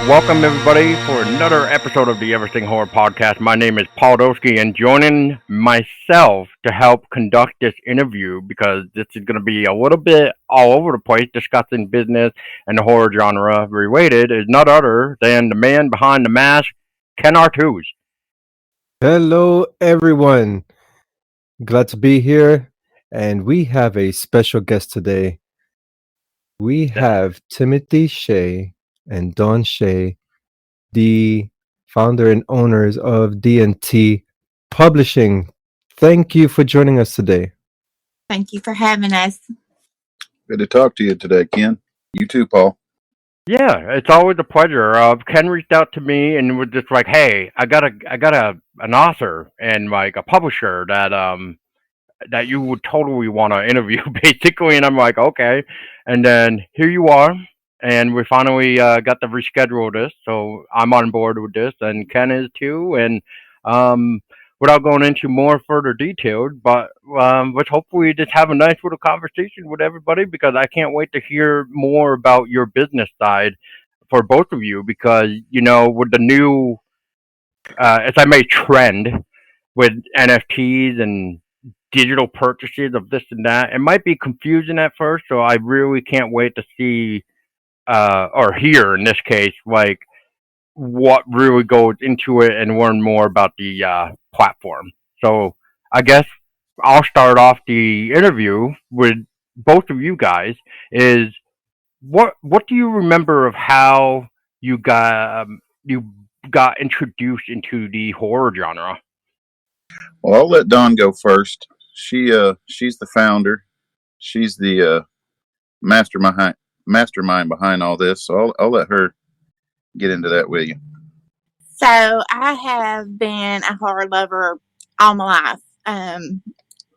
Welcome everybody for another episode of the Everything Horror Podcast. My name is Paul Doski, and joining myself to help conduct this interview, because this is going to be a little bit all over the place, discussing business and the horror genre related, is none other than the man behind the mask, Ken Artuz. Hello, everyone. Glad to be here. And we have a special guest today. We have Timothy Shea and Dawn Shea, the founder and owners of D&T Publishing. Thank you for joining us today. Thank you for having us. Good to talk to you today, Ken. You too, Paul. Yeah, it's always a pleasure. Ken reached out to me and was just like, "Hey, I got an author and like a publisher that you would totally want to interview," basically. And I'm like, okay. And then here you are, and we finally got to reschedule this, so I'm on board with this, and Ken is too. And without going into more further details, but let's hopefully just have a nice little conversation with everybody, because I can't wait to hear more about your business side for both of you, because with the new, if I may, trend with NFTs and digital purchases of this and that, it might be confusing at first. So I really can't wait to see or hear, in this case, like what really goes into it and learn more about the platform. So I guess I'll start off the interview with both of you guys. Is what do you remember of how you got introduced into the horror genre? Well, I'll let Dawn go first. She's the founder. She's the mastermind behind all this. So I'll let her get into that with you. So I have been a horror lover all my life.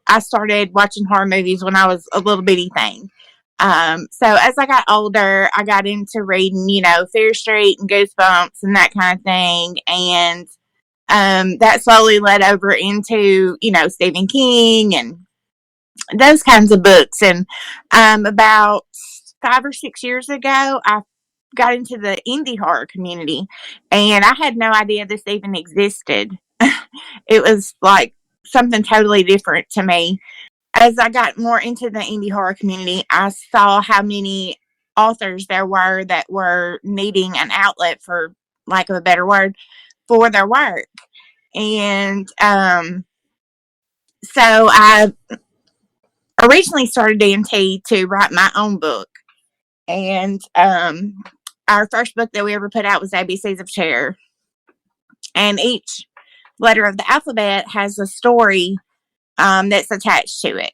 I started watching horror movies when I was a little bitty thing. So as I got older, I got into reading, Fear Street and Goosebumps and that kind of thing. And that slowly led over into, Stephen King and those kinds of books. And about 5 or 6 years ago, I got into the indie horror community, and I had no idea this even existed. It was like something totally different to me. As I got more into the indie horror community, I saw how many authors there were that were needing an outlet, for lack of a better word, for their work. And so I originally started D&T to write my own book. And our first book that we ever put out was ABCs of Terror. And each letter of the alphabet has a story that's attached to it.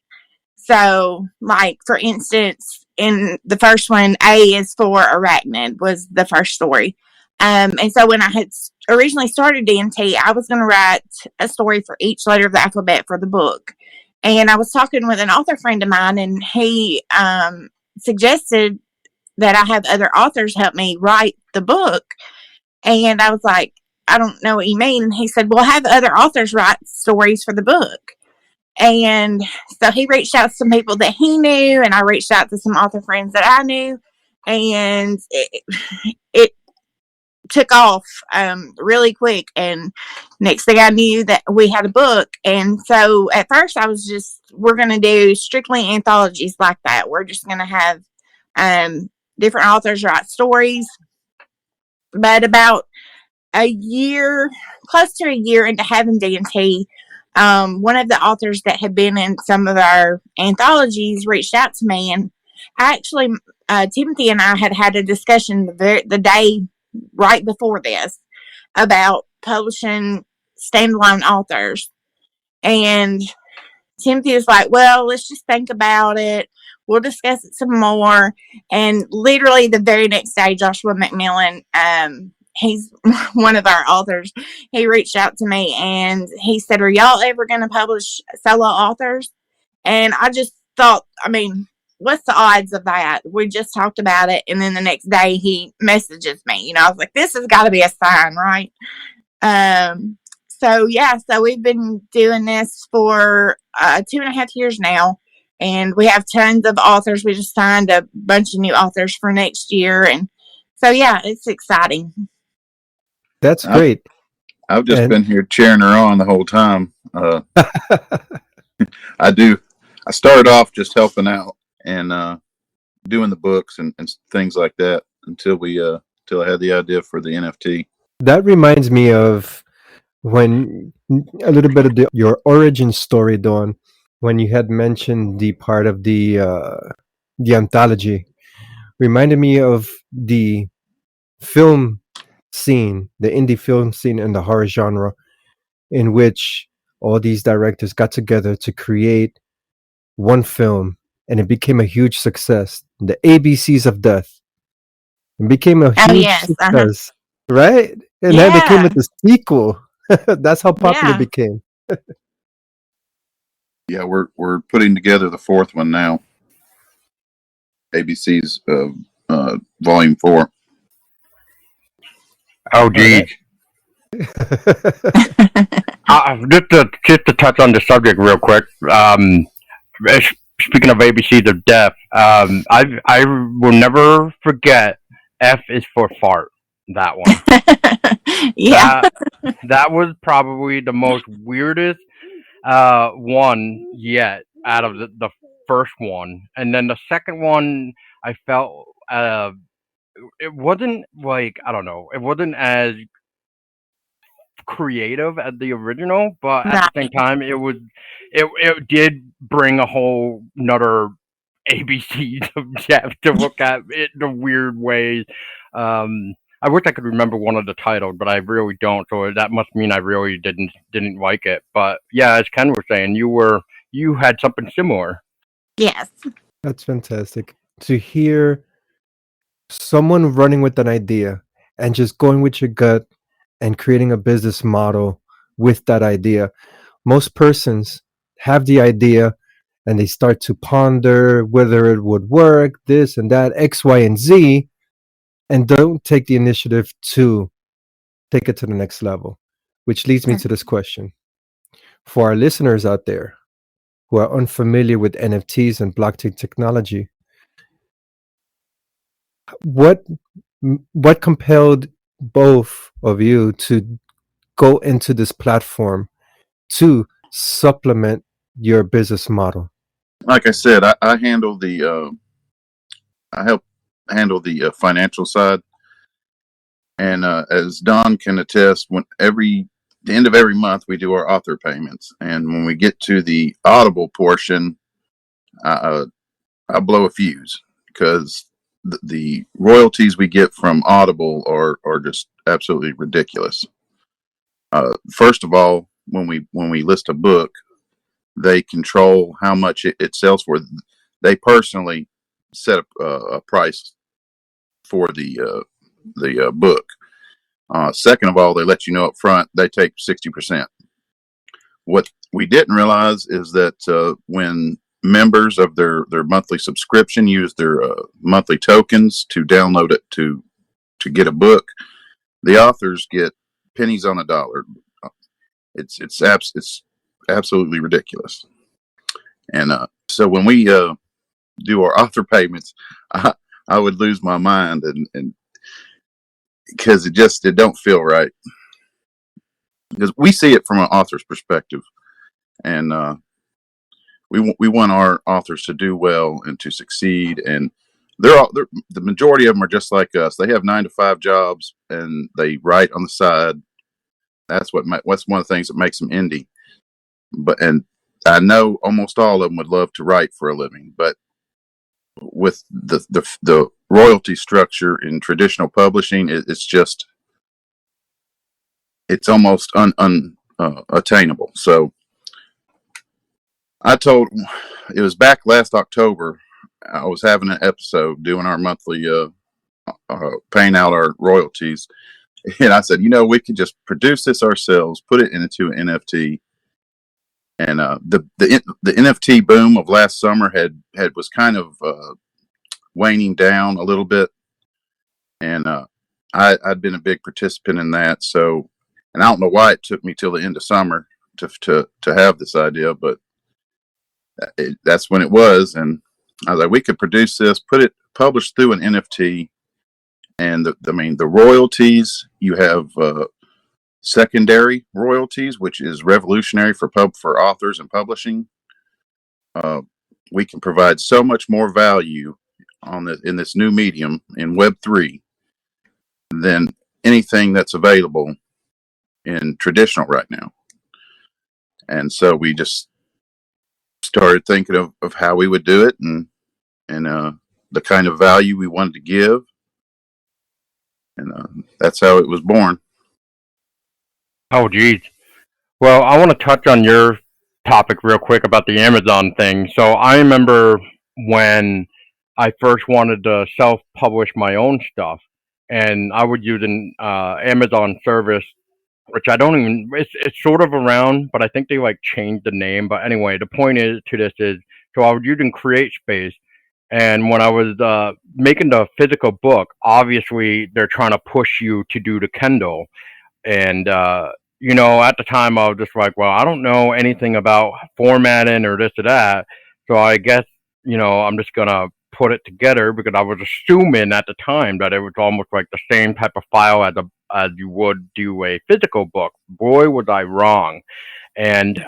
So, like, for instance, in the first one, A is for arachnid was the first story. And so when I had originally started D&T, I was going to write a story for each letter of the alphabet for the book. And I was talking with an author friend of mine, and he suggested that I have other authors help me write the book. And I was like, I don't know what you mean. And he said, well, have other authors write stories for the book. And so he reached out to some people that he knew, and I reached out to some author friends that I knew, and it took off really quick. And next thing I knew, that we had a book. And so at first I was we're going to do strictly anthologies like that. We're just going to have different authors write stories. But about close to a year into having D&T, one of the authors that had been in some of our anthologies reached out to me, and actually Timothy and I had a discussion the day right before this about publishing standalone authors. And Timothy was like, well, let's just think about it. We'll discuss it some more. And literally the very next day, Joshua McMillan, he's one of our authors, he reached out to me and he said, are y'all ever going to publish solo authors? And I just thought, what's the odds of that? We just talked about it, and then the next day he messages me. I was like, this has got to be a sign, right? So we've been doing this for 2.5 years now, and we have tons of authors. We just signed a bunch of new authors for next year, and So yeah, it's exciting. That's I've, great. I've just And been here cheering her on the whole time. I started off just helping out and doing the books and things like that until I had the idea for the NFT. that reminds me of when a little bit of your origin story, Dawn, when you had mentioned the part of the anthology, reminded me of the film scene, the indie film scene in the horror genre, in which all these directors got together to create one film, and it became a huge success. The ABCs of Death. It became a Oh huge yes, success, right? And then they came yeah, with the sequel. That's how popular it yeah. became. Yeah, we're putting together the fourth one now. ABC's Volume 4. Oh, Oh, geez. Just to touch on the subject real quick. eh, Speaking of ABCs of death, I will never forget. F is for fart. That one. Yeah, That that was probably the most weirdest one yet out of the first one, and then the second one I felt it wasn't like, I don't know, it wasn't as creative as the original, but at the same right. time, it did bring a whole another ABCs of death to look at it the weird ways. I wish I could remember one of the titles, but I really don't. So that must mean I really didn't like it. But yeah, as Ken was saying, you had something similar. Yes. That's fantastic to hear someone running with an idea and just going with your gut and creating a business model with that idea. Most persons have the idea and they start to ponder whether it would work, this and that, X, Y, and Z, and don't take the initiative to take it to the next level. Which leads me to this question. For our listeners out there who are unfamiliar with NFTs and blockchain technology, what what compelled both of you to go into this platform to supplement your business model? Like I said, I handle I help handle the financial side, and as Don can attest, the end of every month we do our author payments, and when we get to the Audible portion, I, uh, I blow a fuse because the royalties we get from Audible are just absolutely ridiculous. First of all, when we list a book, they control how much it sells for. They personally set a price for the book. Second of all, they let you know up front they take 60%. What we didn't realize is that when members of their monthly subscription use their monthly tokens to download it to get a book, the authors get pennies on a dollar. It's absolutely ridiculous. And so when we do our author payments, I, I would lose my mind, and because it don't feel right, because we see it from an author's perspective, and we want our authors to do well and to succeed, and the majority of them are just like us. They have 9 to 5 jobs and they write on the side. What's one of the things that makes them indie. And I know almost all of them would love to write for a living, but with the royalty structure in traditional publishing, it's almost attainable. So it was back last October. I was having an episode doing our monthly paying out our royalties, and I said, we could just produce this ourselves, put it into an NFT. And the NFT boom of last summer was kind of waning down a little bit, and I'd been a big participant in that. So, and I don't know why it took me till the end of summer to have this idea, but that's when it was. And I was like, we could produce this, put it published through an NFT, And the royalties, you have secondary royalties, which is revolutionary for authors and publishing. We can provide so much more value in this new medium in Web3 than anything that's available in traditional right now. And so we just started thinking of how we would do it, and the kind of value we wanted to give, and that's how it was born. Oh, geez. Well, I want to touch on your topic real quick about the Amazon thing. So I remember when I first wanted to self-publish my own stuff, and I would use an Amazon service, which I don't even. It's sort of around, but I think they like changed the name. But anyway, the point is to this is, so I was using CreateSpace, and when I was making the physical book, obviously they're trying to push you to do the Kindle, and at the time I was just like, well, I don't know anything about formatting or this or that, so I guess I'm just gonna put it together because I was assuming at the time that it was almost like the same type of file as you would do a physical book. Boy, was I wrong. And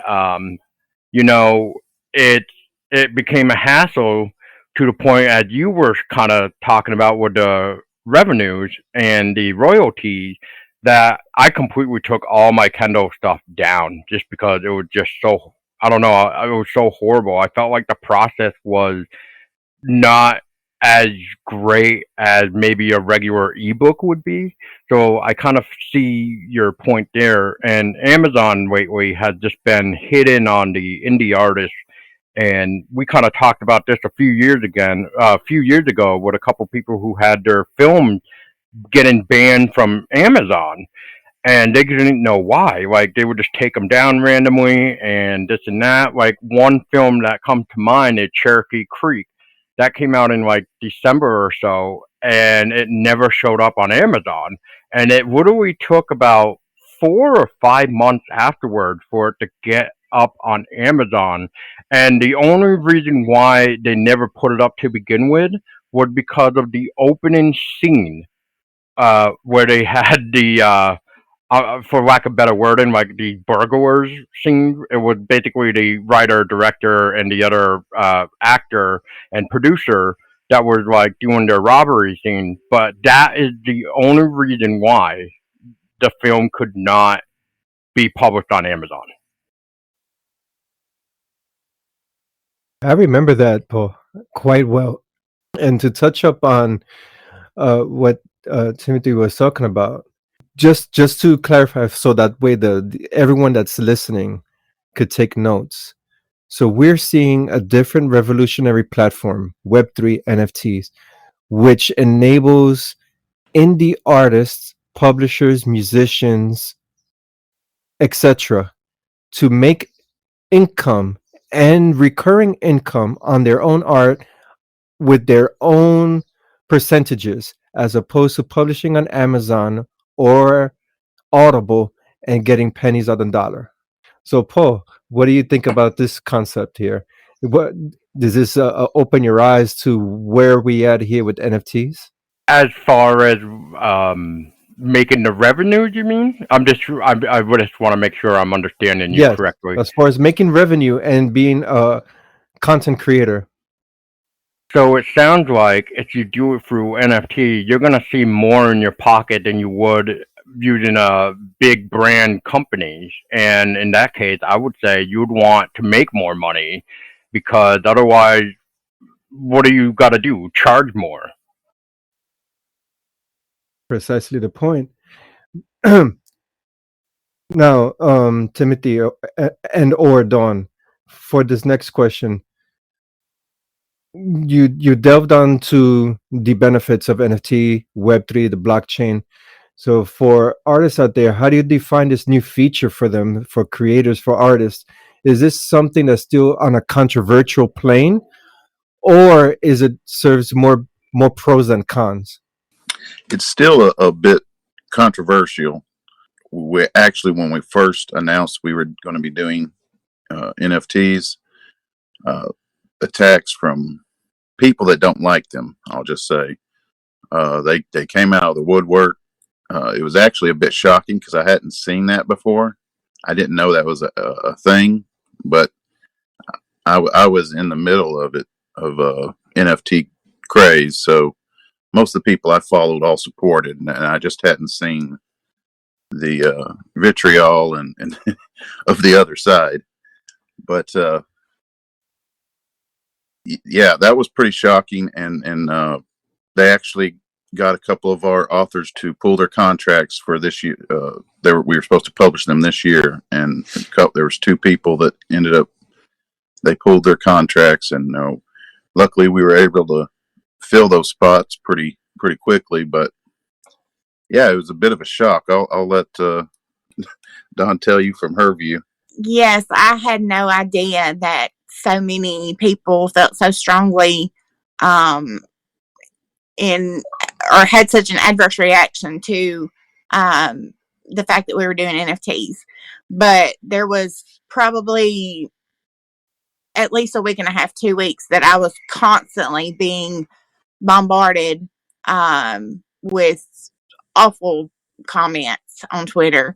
you know, it it became a hassle to the point, as you were kind of talking about, with the revenues and the royalties, that I completely took all my Kindle stuff down just because it was just so, I don't know, it was so horrible. I felt like the process was not as great as maybe a regular ebook would be. So I kind of see your point there. And Amazon lately has just been hitting on the indie artists. And we kind of talked about this a few years ago, with a couple people who had their films getting banned from Amazon, and they didn't know why. Like, they would just take them down randomly and this and that. Like, one film that comes to mind is Cherokee Creek. That came out in like December or so, and it never showed up on Amazon. And it literally took about 4 or 5 months afterwards for it to get up on Amazon. And the only reason why they never put it up to begin with was because of the opening scene, where they had the for lack of better wording, like the burglars scene. It was basically the writer, director, and the other actor and producer that was like doing their robbery scene. But that is the only reason why the film could not be published on Amazon. I remember that, Paul, quite well. And to touch up on what Timothy was talking about, just to clarify, so that way everyone that's listening could take notes. So we're seeing a different revolutionary platform, Web3 NFTs, which enables indie artists, publishers, musicians, etc., to make income and recurring income on their own art with their own percentages, as opposed to publishing on Amazon or Audible and getting pennies on the dollar. So, Paul, what do you think about this concept here? What does this open your eyes to where we at here with NFTs? As far as making the revenue, you mean? I would just want to make sure I'm understanding you Yes, correctly. as far as making revenue and being a content creator. So it sounds like if you do it through NFT, you're going to see more in your pocket than you would using a big brand companies. And in that case, I would say you'd want to make more money, because otherwise, what do you got to do? Charge more. Precisely the point. Now, Timothy and or Dawn, for this next question, you delved onto the benefits of NFT, Web3, the blockchain. So for artists out there, how do you define this new feature for them, for creators, for artists? Is this something that's still on a controversial plane, or is it serves more pros than cons? It's still a bit controversial. When we first announced we were going to be doing NFTs, uh, attacks from people that don't like them, I'll just say, They came out of the woodwork. It was actually a bit shocking because I hadn't seen that before. I didn't know that was a thing, but I was in the middle of it, of NFT craze. So most of the people I followed all supported, and I just hadn't seen the vitriol and of the other side. But yeah, that was pretty shocking, and they actually got a couple of our authors to pull their contracts for this year. We were supposed to publish them this year, and there was two people that ended up, they pulled their contracts, and luckily we were able to fill those spots pretty quickly. But yeah, it was a bit of a shock. I'll let Dawn tell you from her view. Yes, I had no idea that so many people felt so strongly in or had such an adverse reaction to the fact that we were doing NFTs. But there was probably at least a week and a half, 2 weeks that I was constantly being bombarded with awful comments on Twitter.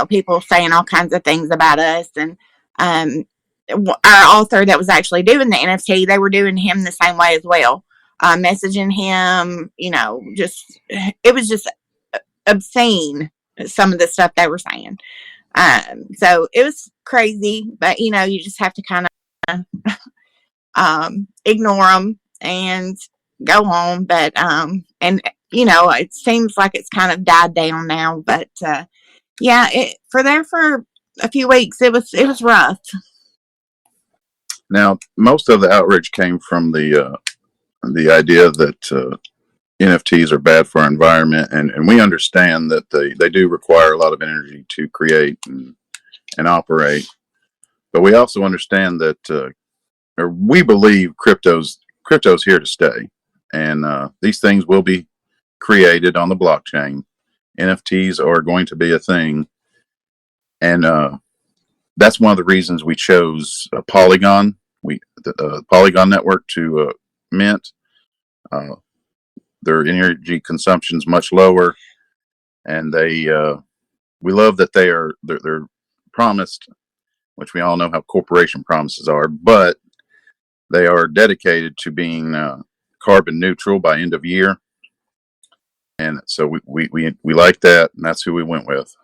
People saying all kinds of things about us, and our author that was actually doing the NFT, they were doing him the same way as well, messaging him. It was just obscene, some of the stuff they were saying. So it was crazy, but you just have to kind of ignore them and go on. But it seems like it's kind of died down now. But yeah, for a few weeks, it was rough. Now, most of the outrage came from the idea that NFTs are bad for our environment, and we understand that they do require a lot of energy to create and operate. But we also understand that, or we believe crypto's here to stay, and these things will be created on the blockchain. NFTs are going to be a thing, and that's one of the reasons we chose Polygon. The Polygon network to mint. Their energy consumption is much lower, and we love that they're promised, which we all know how corporation promises are, but they are dedicated to being carbon neutral by end of year, and so we like that, and that's who we went with.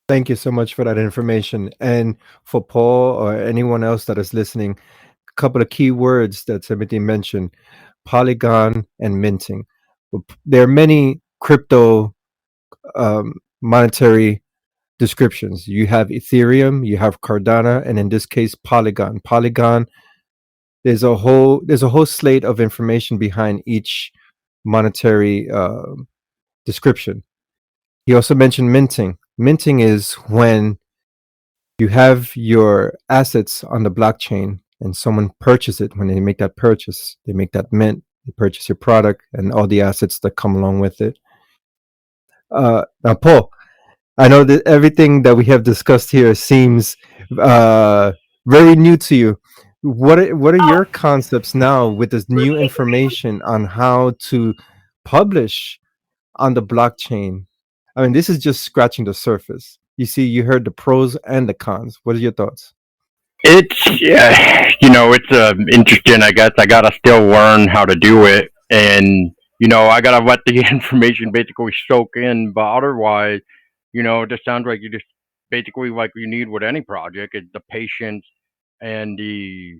Thank you so much for that information. And for Paul or anyone else that is listening, a couple of key words that Timothy mentioned: Polygon and minting. There are many crypto monetary descriptions. You have Ethereum, you have Cardano, and in this case, Polygon. Polygon, there's a whole slate of information behind each monetary description. He also mentioned minting. Minting is when you have your assets on the blockchain and someone purchases it. When they make that purchase, they make that mint, they purchase your product and all the assets that come along with it. Now, Paul, I know that everything that we have discussed here seems very new to you. What are your concepts now with this new information on how to publish on the blockchain? I mean, this is just scratching the surface. You heard the pros and the cons. What are your thoughts? It's it's interesting. I guess I gotta still learn how to do it, and I gotta let the information basically soak in. But otherwise, it just sounds like you just basically like you need with any project is the patience and the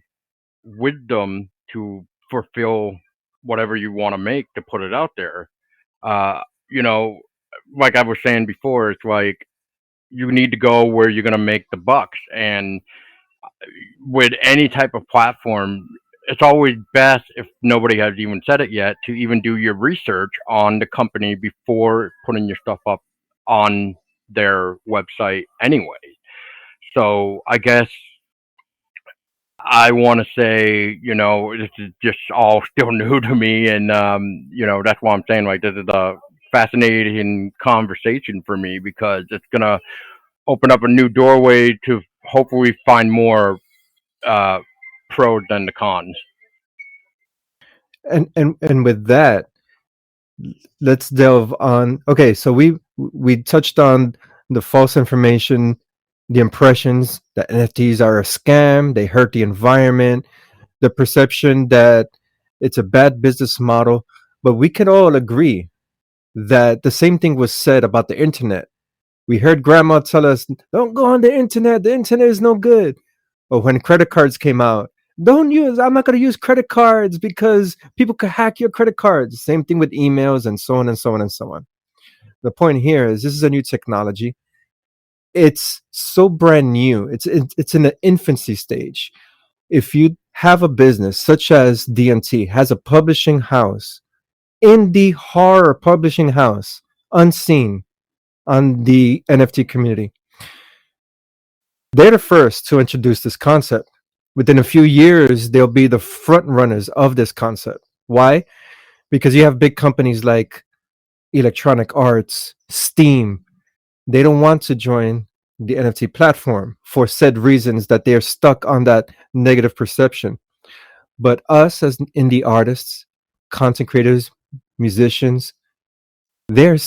wisdom to fulfill whatever you want to make to put it out there. Uh, you know, like I was saying before, it's like you need to go where you're gonna make the bucks, and with any type of platform, it's always best if nobody has even said it yet to even do your research on the company before putting your stuff up on their website anyway. So I guess I want to say, this is just all still new to me, and that's why I'm saying like this is a fascinating conversation for me because it's gonna open up a new doorway to hopefully find more pros than the cons. And with that, let's delve on. Okay, so we touched on the false information, the impressions that NFTs are a scam, they hurt the environment, the perception that it's a bad business model. But we can all agree that the same thing was said about the internet. We heard grandma tell us, don't go on the internet is no good. But when credit cards came out, I'm not going to use credit cards because people could hack your credit cards. Same thing with emails and so on and so on and so on. The point here is this is a new technology. It's so brand new. It's in the infancy stage. If you have a business such as DNT has a publishing house, indie horror publishing house, unseen on the NFT community, they're the first to introduce this concept. Within a few years, they'll be the front runners of this concept. Why? Because you have big companies like Electronic Arts, Steam. They don't want to join the NFT platform for said reasons that they're stuck on that negative perception. But us as indie artists, content creators, musicians, they're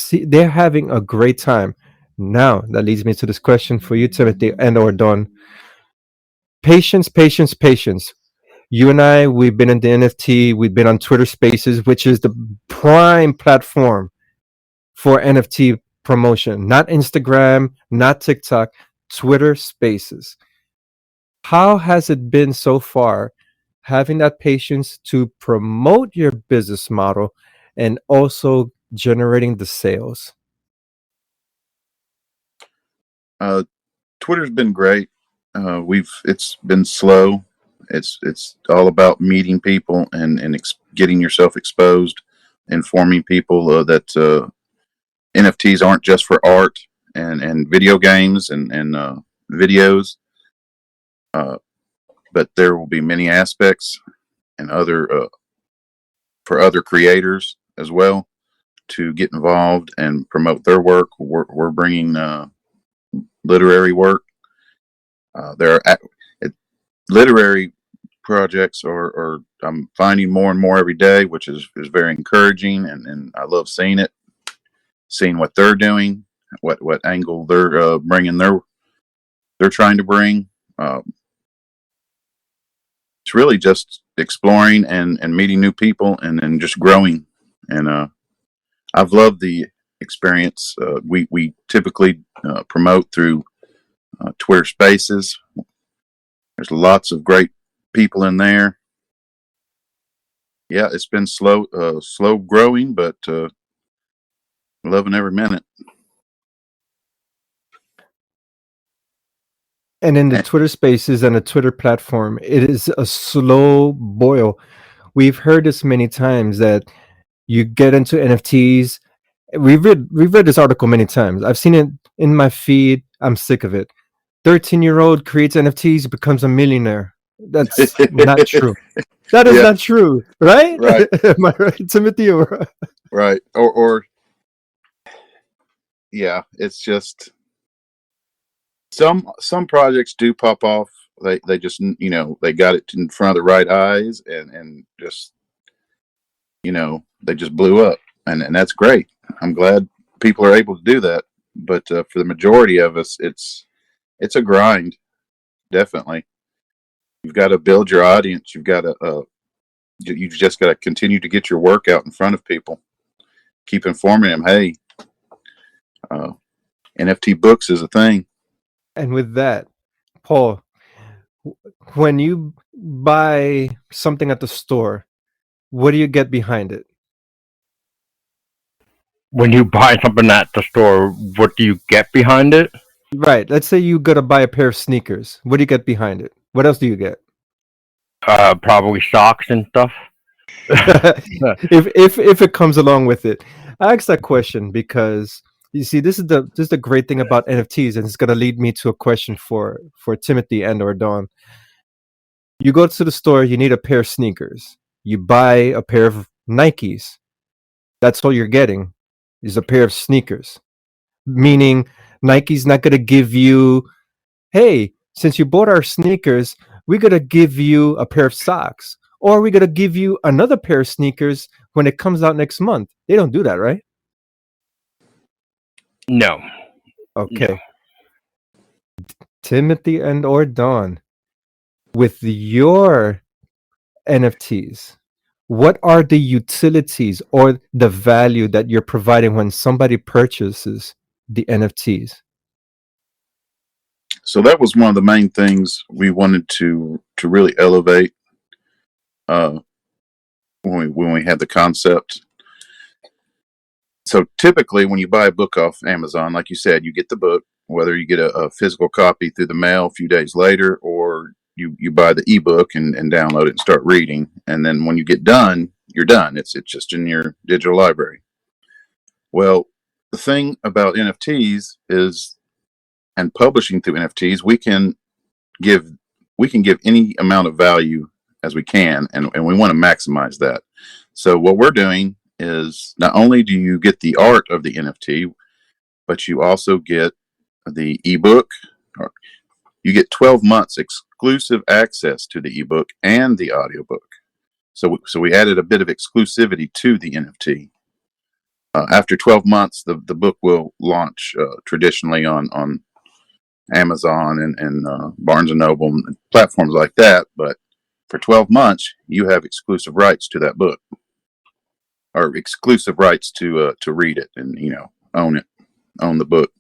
having a great time. Now that leads me to this question for you, Timothy and or Don. Patience, patience, patience. You and I, we've been in the NFT, we've been on Twitter Spaces, which is the prime platform for NFT promotion. Not Instagram, not TikTok, Twitter Spaces. How has it been so far having that patience to promote your business model and also generating the sales? Twitter's been great. It's been slow. It's all about meeting people and getting yourself exposed, informing people that NFTs aren't just for art and video games and videos, but there will be many aspects and other for other creators as well to get involved and promote their work. We're bringing literary work. There are literary projects are I'm finding more and more every day, which is very encouraging, and I love seeing what they're doing, what angle they're bringing they're trying to bring. It's really just exploring and meeting new people and just growing. And I've loved the experience. We typically promote through Twitter Spaces. There's lots of great people in there. Yeah, it's been slow growing, but loving every minute. And in the Twitter Spaces and the Twitter platform, it is a slow boil. We've heard this many times that you get into NFTs. We've read this article many times. I've seen it in my feed. I'm sick of it. 13-year-old creates NFTs, becomes a millionaire. That's not true. That is not true, right? Right. Am I right, Timothy? Right. Or yeah, it's just some projects do pop off. They just they got it in front of the right eyes and just they just blew up, and that's great. I'm glad people are able to do that. But for the majority of us, it's a grind. Definitely, you've got to build your audience. You've just got to continue to get your work out in front of people. Keep informing them. Hey, NFT books is a thing. And with that, Paul, when you buy something at the store, what do you get behind it? When you buy something at the store, what do you get behind it? Right. Let's say you go to buy a pair of sneakers. What do you get behind it? What else do you get? Probably socks and stuff. if it comes along with it. I asked that question because you see, this is the great thing about NFTs, and it's gonna lead me to a question for Timothy and or Dawn. You go to the store, you need a pair of sneakers. You buy a pair of Nikes. That's all you're getting is a pair of sneakers. Meaning Nike's not gonna give you, hey, since you bought our sneakers, we're gonna give you a pair of socks or are we going to give you another pair of sneakers when it comes out next month? They don't do that, right? No. Okay. Timothy and or Don, with your NFTs, what are the utilities or the value that you're providing when somebody purchases the NFTs? So that was one of the main things we wanted to really elevate uh, when we had the concept. So typically, when you buy a book off Amazon, like you said, you get the book, whether you get a physical copy through the mail a few days later, or you buy the ebook and download it and start reading. And then when you get done, you're done. It's just in your digital library. Well, the thing about NFTs is, and publishing through NFTs, we can give any amount of value as we can, and we want to maximize that. So what we're doing is, not only do you get the art of the NFT, but you also get the ebook. You get 12 months exclusive access to the ebook and the audiobook. So we added a bit of exclusivity to the NFT. After 12 months, the book will launch traditionally on Amazon and Barnes and Noble and platforms like that. But for 12 months, you have exclusive rights to that book, or exclusive rights to read it and own the book.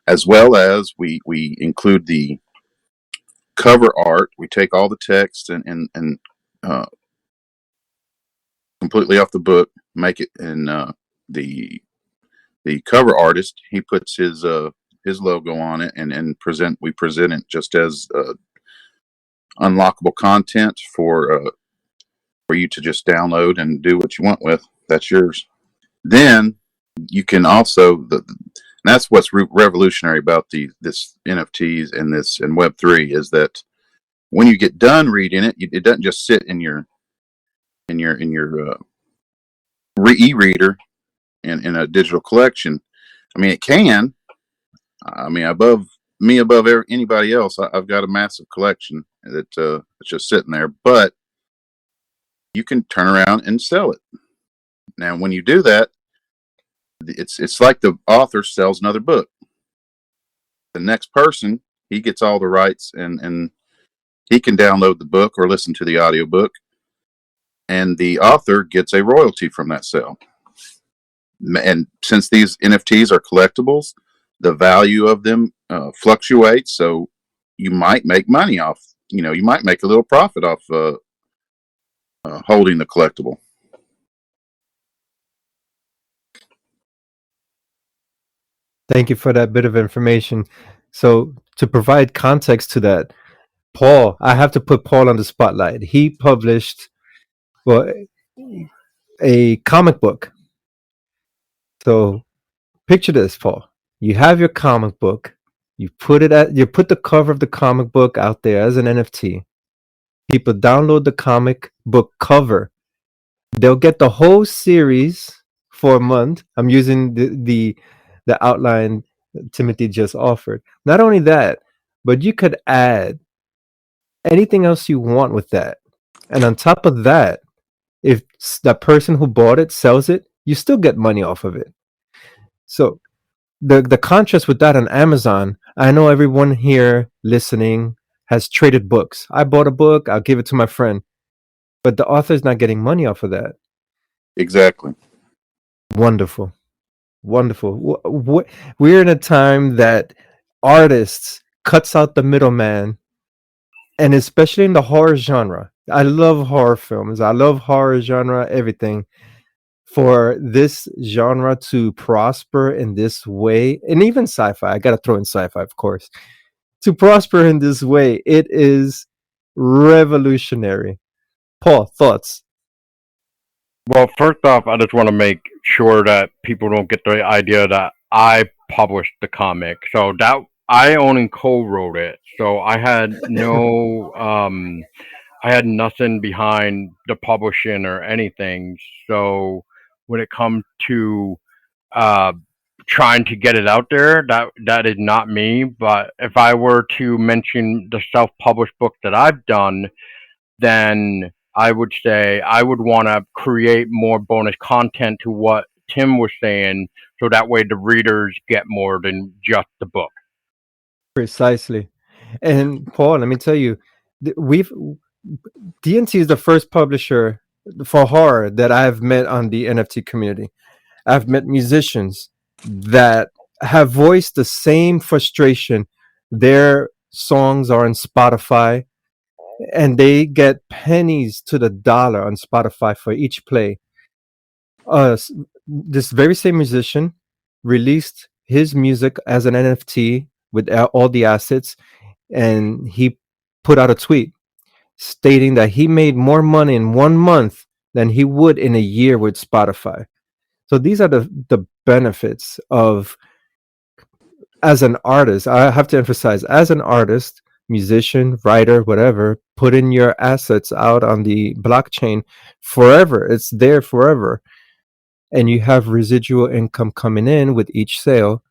As well as we include the cover art. We take all the text and completely off the book, make it in the cover artist. He puts his logo on it and we present it just as unlockable content for you to just download and do what you want with. That's yours. Then you can also and that's what's revolutionary about this NFTs and Web3 is that when you get done reading it, it doesn't just sit in your e-reader in a digital collection. I mean, it can. I mean, above anybody else, I've got a massive collection that's just sitting there. But you can turn around and sell it. Now, when you do that, it's like the author sells another book. The next person, he gets all the rights and he can download the book or listen to the audiobook, and the author gets a royalty from that sale. And since these NFTs are collectibles, the value of them fluctuates. So you might make money off, you might make a little profit off holding the collectible. Thank you for that bit of information. So to provide context to that, Paul, I have to put Paul on the spotlight. He published, well, a comic book. So picture this, Paul. You have your comic book. You put the cover of the comic book out there as an NFT. People download the comic book cover. They'll get the whole series for a month. I'm using the outline Timothy just offered. Not only that, but you could add anything else you want with that. And on top of that, if the person who bought it sells it, you still get money off of it. So the contrast with that on Amazon, I know everyone here listening has traded books. I bought a book, I'll give it to my friend, but the author's not getting money off of that. Exactly. Wonderful. We're in a time that artists cuts out the middleman, and especially in the horror genre. I love horror films. I love horror genre, everything. For this genre to prosper in this way, and even sci-fi, I got to throw in sci-fi, of course, to prosper in this way, it is revolutionary. Paul, thoughts? Well, first off, I just want to make sure that people don't get the idea that I published the comic. So that I own and co-wrote it. So I had I had nothing behind the publishing or anything. So when it comes to uh, trying to get it out there, that is not me. But if I were to mention the self-published book that I've done, then I would say I would want to create more bonus content to what Tim was saying, so that way the readers get more than just the book. Precisely. And Paul, let me tell you, we've DNT is the first publisher for horror that I've met on the NFT community. I've met musicians that have voiced the same frustration. Their songs are on Spotify and they get pennies to the dollar on Spotify for each play. This very same musician released his music as an NFT with all the assets, and he put out a tweet stating that he made more money in 1 month than he would in a year with Spotify. So these are the benefits of, as an artist, I have to emphasize, as an artist, musician, writer, whatever, putting your assets out on the blockchain forever. It's there forever. And you have residual income coming in with each sale.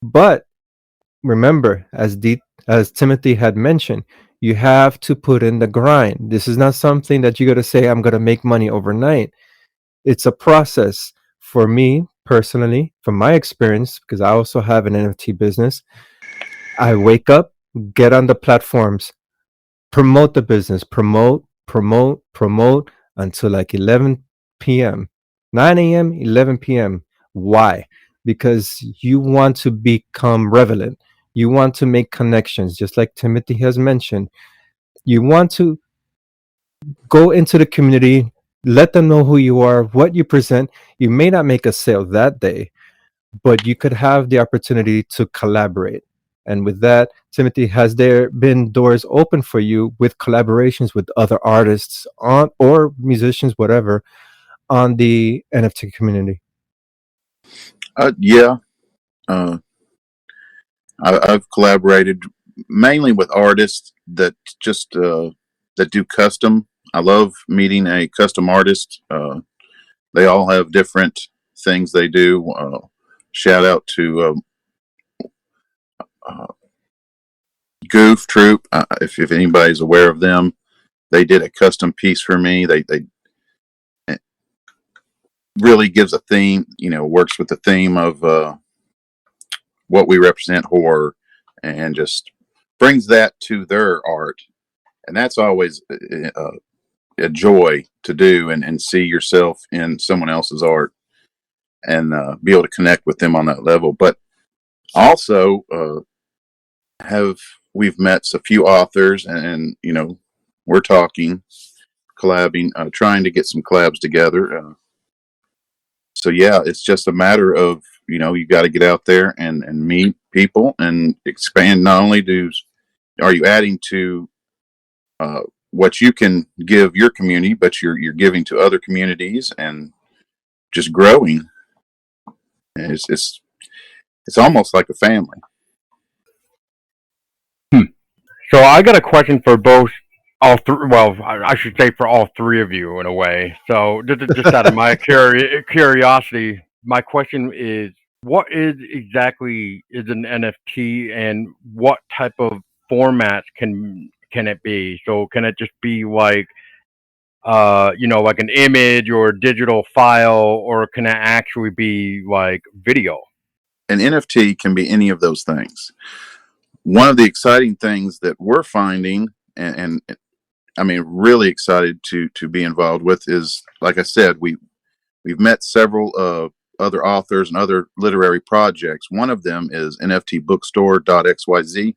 But remember, as Timothy had mentioned, you have to put in the grind. This is not something that you got to say, I'm going to make money overnight. It's a process. For me personally, from my experience, because I also have an NFT business, I wake up, get on the platforms, promote the business, promote until like 11 p.m., 9 a.m., 11 p.m. Why? Because you want to become relevant. You want to make connections, just like Timothy has mentioned. You want to go into the community, let them know who you are, what you present. You may not make a sale that day, but you could have the opportunity to collaborate. And with that, Timothy, has there been doors open for you with collaborations with other artists on or musicians, whatever, on the NFT community? Yeah. Uh, I've collaborated mainly with artists that just that do custom. I love meeting a custom artist. They all have different things they do. Shout out to uh, Goof Troop. If anybody's aware of them, they did a custom piece for me. They really gives a theme. Works with the theme of what we represent, horror, and just brings that to their art. And that's always a joy to do, and see yourself in someone else's art, and be able to connect with them on that level. But also we've met a few authors, and we're talking, collabing, trying to get some collabs together. So yeah, it's just a matter of you got to get out there and meet people and expand. Not only are you adding to what you can give your community, but you're giving to other communities and just growing. And it's almost like a family. So I got a question for both, all three. Well, I should say for all three of you in a way. So just out of my curiosity, my question is, what is exactly is an NFT, and what type of formats can it be? So can it just be like like an image or a digital file, or can it actually be like video? An NFT can be any of those things. One of the exciting things that we're finding, and I mean, really excited to be involved with, is, like I said, we've met several other authors and other literary projects. One of them is nftbookstore.xyz.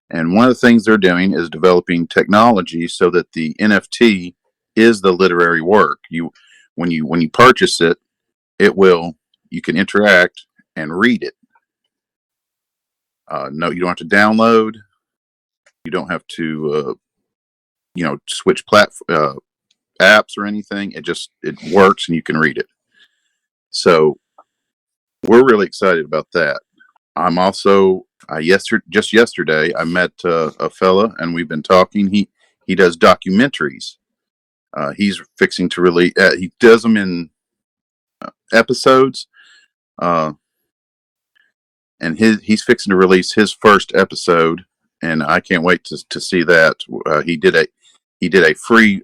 And one of the things they're doing is developing technology so that the NFT is the literary work. When you purchase it, you can interact and read it. No, you don't have to download. You don't have to, switch apps or anything. It works and you can read it. So we're really excited about that. I'm also just yesterday I met a fella, and we've been talking. He does documentaries. He's fixing to release. He does them in episodes, and he's fixing to release his first episode, and I can't wait to see that. he did a free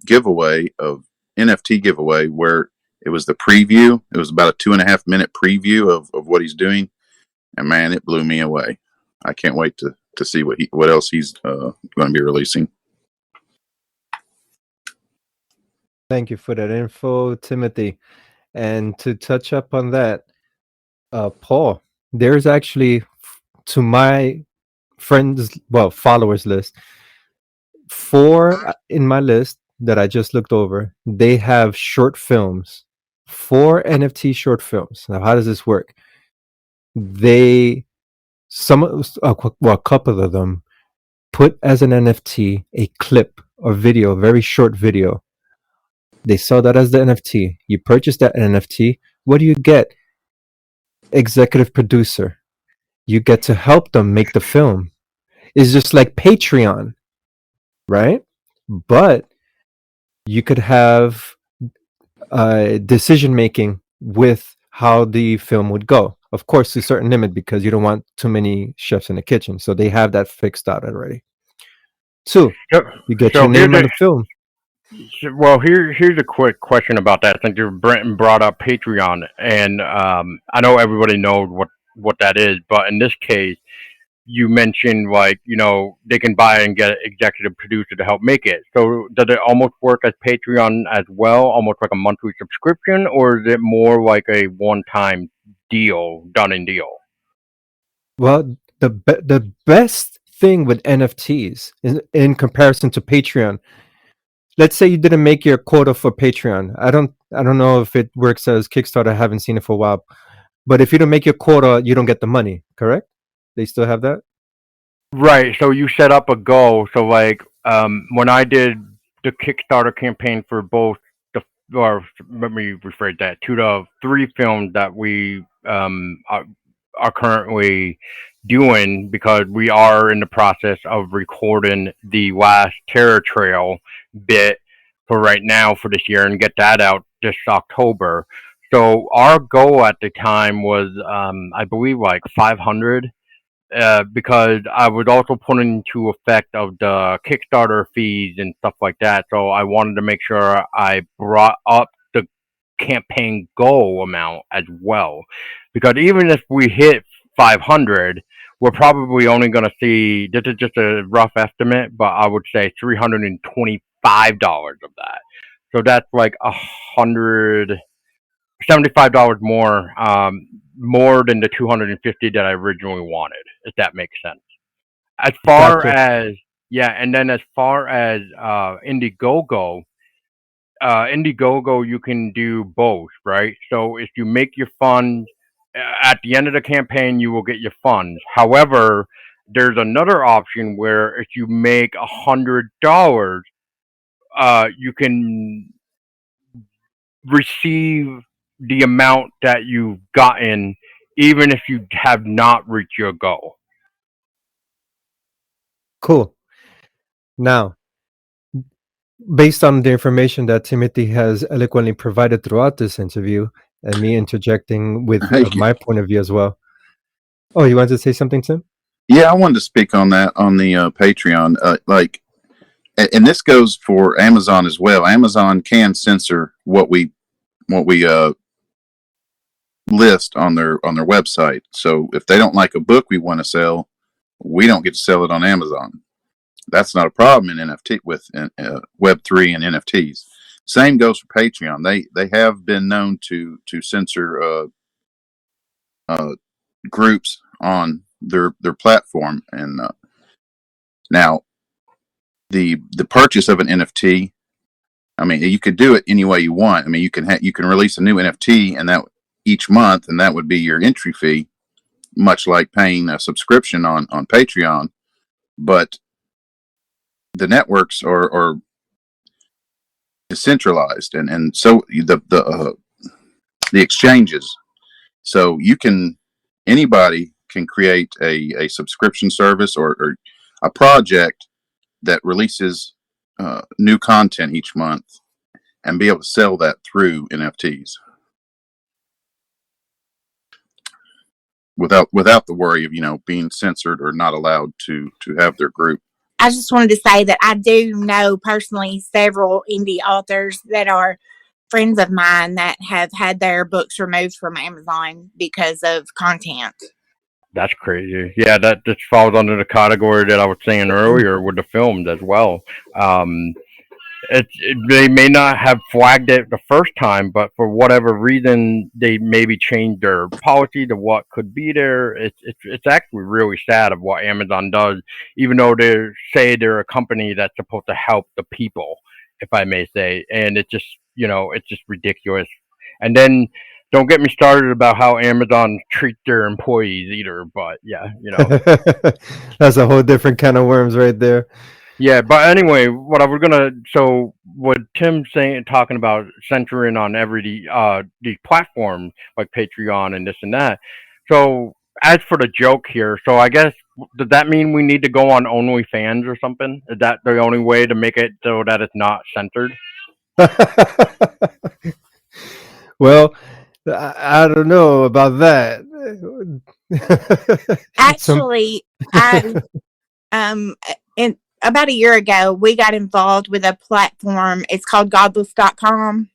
giveaway of NFT giveaway where it was the preview. It was about a 2.5 minute preview of what he's doing, and man, it blew me away. I can't wait to see what else he's going to be releasing. Thank you for that info, Timothy. And to touch up on that, Paul, there's actually, to my followers list, 4 in my list that I just looked over. They have short films, 4 NFT short films. Now, how does this work? A couple of them put as an NFT a clip or video, a very short video. They sell that as the NFT. You purchase that NFT. What do you get? Executive producer. You get to help them make the film. It's just like Patreon, right? But you could have decision making with how the film would go. Of course, to a certain limit, because you don't want too many chefs in the kitchen. So they have that fixed out already. 2, you get your name on the film. Well, here's a quick question about that. Since Brenton brought up Patreon, and I know everybody knows what that is, but in this case, you mentioned like they can buy and get an executive producer to help make it. So does it almost work as Patreon as well, almost like a monthly subscription, or is it more like a one-time deal, done in deal? Well, the best thing with NFTs is, in comparison to Patreon, let's say you didn't make your quota for Patreon. I don't know if it works as Kickstarter. I haven't seen it for a while. But if you don't make your quota, you don't get the money, correct? They still have that? Right. So you set up a goal. So like when I did the Kickstarter campaign for both or let me rephrase that, to the 3 films that we are currently doing, because we are in the process of recording the last Terror Trail bit for right now for this year and get that out this October. So our goal at the time was, I believe, like 500, because I was also putting into effect of the Kickstarter fees and stuff like that. So I wanted to make sure I brought up the campaign goal amount as well, because even if we hit 500, we're probably only going to see. This is just a rough estimate, but I would say $325 of that. So that's like $175 more than the 250 that I originally wanted, if that makes sense. As far Gotcha. as and then as far as Indiegogo, Indiegogo, you can do both, right? So if you make your funds at the end of the campaign, you will get your funds. However, there's another option where if you make $100, you can receive the amount that you've gotten, even if you have not reached your goal. Cool. Now, based on the information that Timothy has eloquently provided throughout this interview, and me interjecting with my point of view as well. Oh, you wanted to say something, Tim? Yeah, I wanted to speak on that on the Patreon. And this goes for Amazon as well. Amazon can censor what we list on their website. So if they don't like a book we want to sell, we don't get to sell it on Amazon. That's not a problem in NFT with Web3 and NFTs. Same goes for Patreon. They have been known to censor groups on their platform. And now the purchase of an NFT, I mean, you could do it any way you want. I mean, you can release a new NFT and that each month, and that would be your entry fee, much like paying a subscription on Patreon. But the networks are decentralized, and so the exchanges. So anybody can create a subscription service or a project that releases new content each month and be able to sell that through NFTs without the worry of being censored or not allowed to have their group. I just wanted to say that I do know personally several indie authors that are friends of mine that have had their books removed from Amazon because of content. That's crazy. Yeah, that just falls under the category that I was saying earlier with the films as well. Um, they may not have flagged it the first time, but for whatever reason, they maybe changed their policy to what could be there. It's actually really sad of what Amazon does, even though they say they're a company that's supposed to help the people, if I may say, and it's just it's just ridiculous. And then don't get me started about how Amazon treats their employees either. But yeah, That's a whole different kind of worms right there. Yeah, but anyway, what I was gonna so what Tim's saying talking about centering on every these platforms like Patreon and this and that. So as for the joke here, so I guess does that mean we need to go on OnlyFans or something? Is that the only way to make it so that it's not censored? Well, I don't know about that. Some Actually, I in about a year ago, we got involved with a platform. It's called godless.com.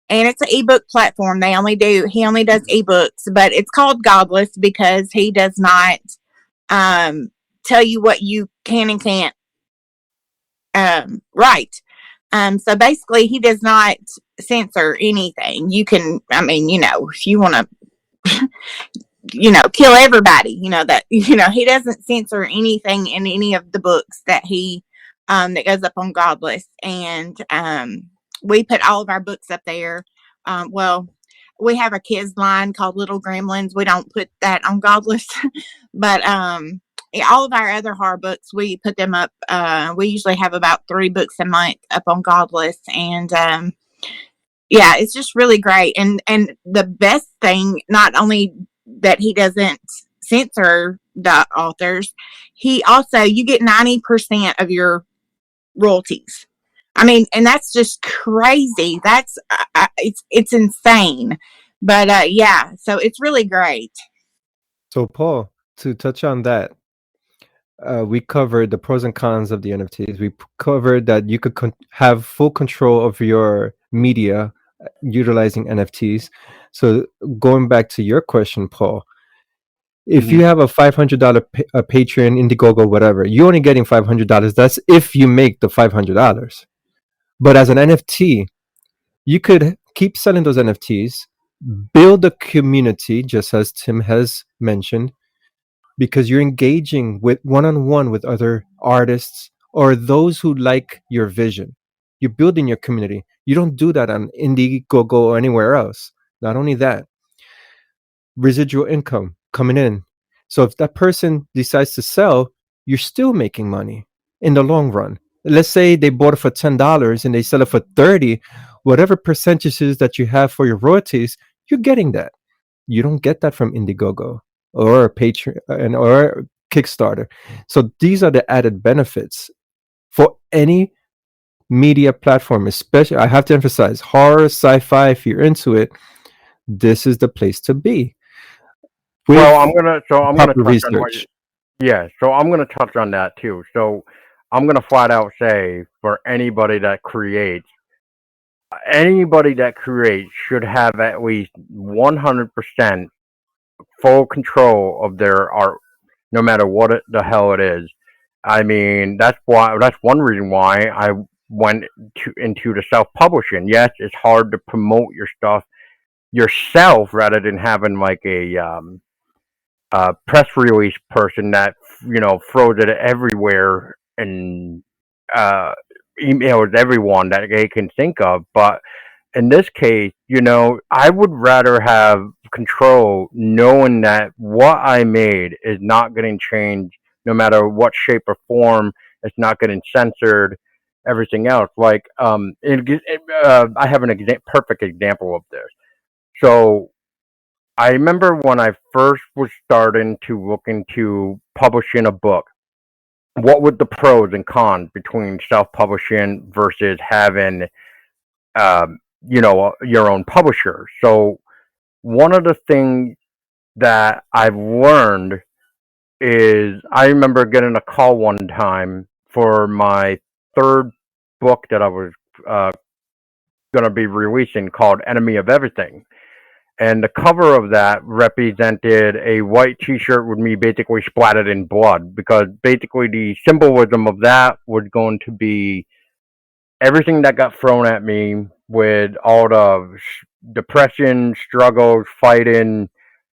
And it's an ebook platform. He only does ebooks, but it's called Godless because he does not tell you what you can and can't write. So basically, he does not censor anything. You can, if you want to, kill everybody, he doesn't censor anything in any of the books that he that goes up on Godless. And we put all of our books up there. Well, we have a kids line called Little Gremlins. We don't put that on Godless, but yeah, all of our other horror books we put them up. We usually have about 3 books a month up on Godless, and yeah, it's just really great. And the best thing, not only that he doesn't censor the authors, he also you get 90% of your royalties. I mean, and that's just crazy. That's it's insane. But yeah, so it's really great. So, Paul, to touch on that, we covered the pros and cons of the NFTs. We covered that you could have full control of your media utilizing NFTs. So, going back to your question, Paul, if you have a $500 a Patreon, Indiegogo, whatever, you're only getting $500. That's if you make the $500. But as an NFT, you could keep selling those NFTs, build a community, just as Tim has mentioned, because you're engaging with one-on-one with other artists or those who like your vision. You're building your community. You don't do that on Indiegogo or anywhere else. Not only that, residual income coming in. So if that person decides to sell, you're still making money in the long run. Let's say they bought it for $10 and they sell it for 30, whatever percentages that you have for your royalties, you're getting that. You don't get that from Indiegogo or Patreon or Kickstarter. So these are the added benefits for any media platform, especially I have to emphasize horror, sci-fi. If you're into it, this is the place to be. Well, I'm gonna touch research. on what so I'm gonna touch on that too. So I'm gonna flat out say for anybody that creates should have at least 100% full control of their art, no matter the hell it is. I mean, that's one reason why I went into the self-publishing. Yes, it's hard to promote your stuff yourself rather than having like a press release person that throws it everywhere and emails everyone that they can think of. But in this case, I would rather have control knowing that what I made is not getting changed no matter what shape or form. It's not getting censored, everything else. Like, I have perfect example of this. So I remember when I first was starting to look into publishing a book, what were the pros and cons between self-publishing versus having your own publisher. So one of the things that I've learned is I remember getting a call one time for my third book that I was going to be releasing called Enemy of Everything. And the cover of that represented a white T-shirt with me basically splattered in blood, because basically the symbolism of that was going to be everything that got thrown at me with all the depression, struggles, fighting,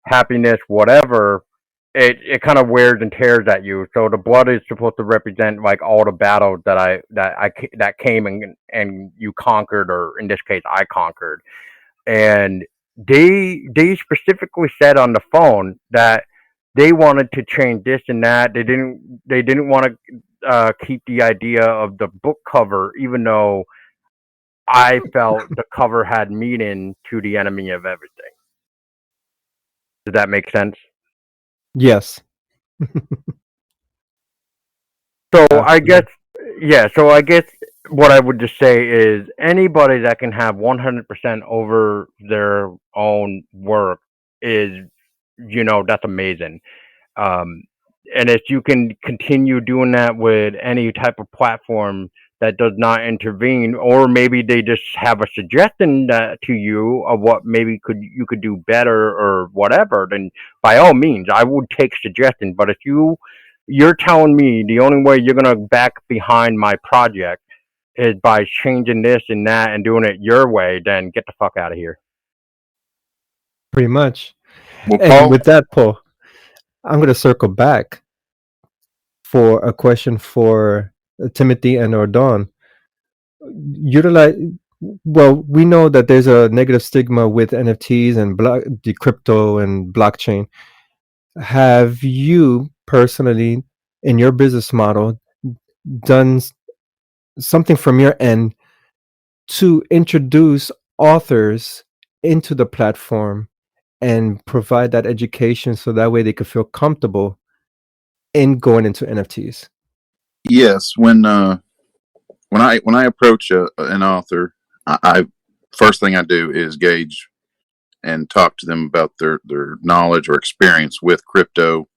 happiness, whatever. It kind of wears and tears at you. So the blood is supposed to represent like all the battles that came and you conquered, or in this case, I conquered. And they specifically said on the phone that they wanted to change this and that. They didn't want to keep the idea of the book cover, even though I felt the cover had meaning to the enemy of everything. Does that make sense? Yes. So I guess, yeah. So I guess what I would just say is anybody that can have 100% over their own work is, that's amazing. And if you can continue doing that with any type of platform that does not intervene, or maybe they just have a suggestion to you of what maybe you could do better or whatever, then by all means, I would take suggestions. But if you're telling me the only way you're gonna back behind my project is by changing this and that and doing it your way, then get the fuck out of here. Pretty much. Well, And Paul, with that, Paul, I'm going to circle back for a question for Timothy and or Dawn. Utilize. Well, we know that there's a negative stigma with NFTs and the crypto and blockchain. Have you personally, in your business model, done something from your end to introduce authors into the platform and provide that education so that way they could feel comfortable in going into NFTs? yes. When I approach an author, I first thing I do is gauge and talk to them about their knowledge or experience with crypto,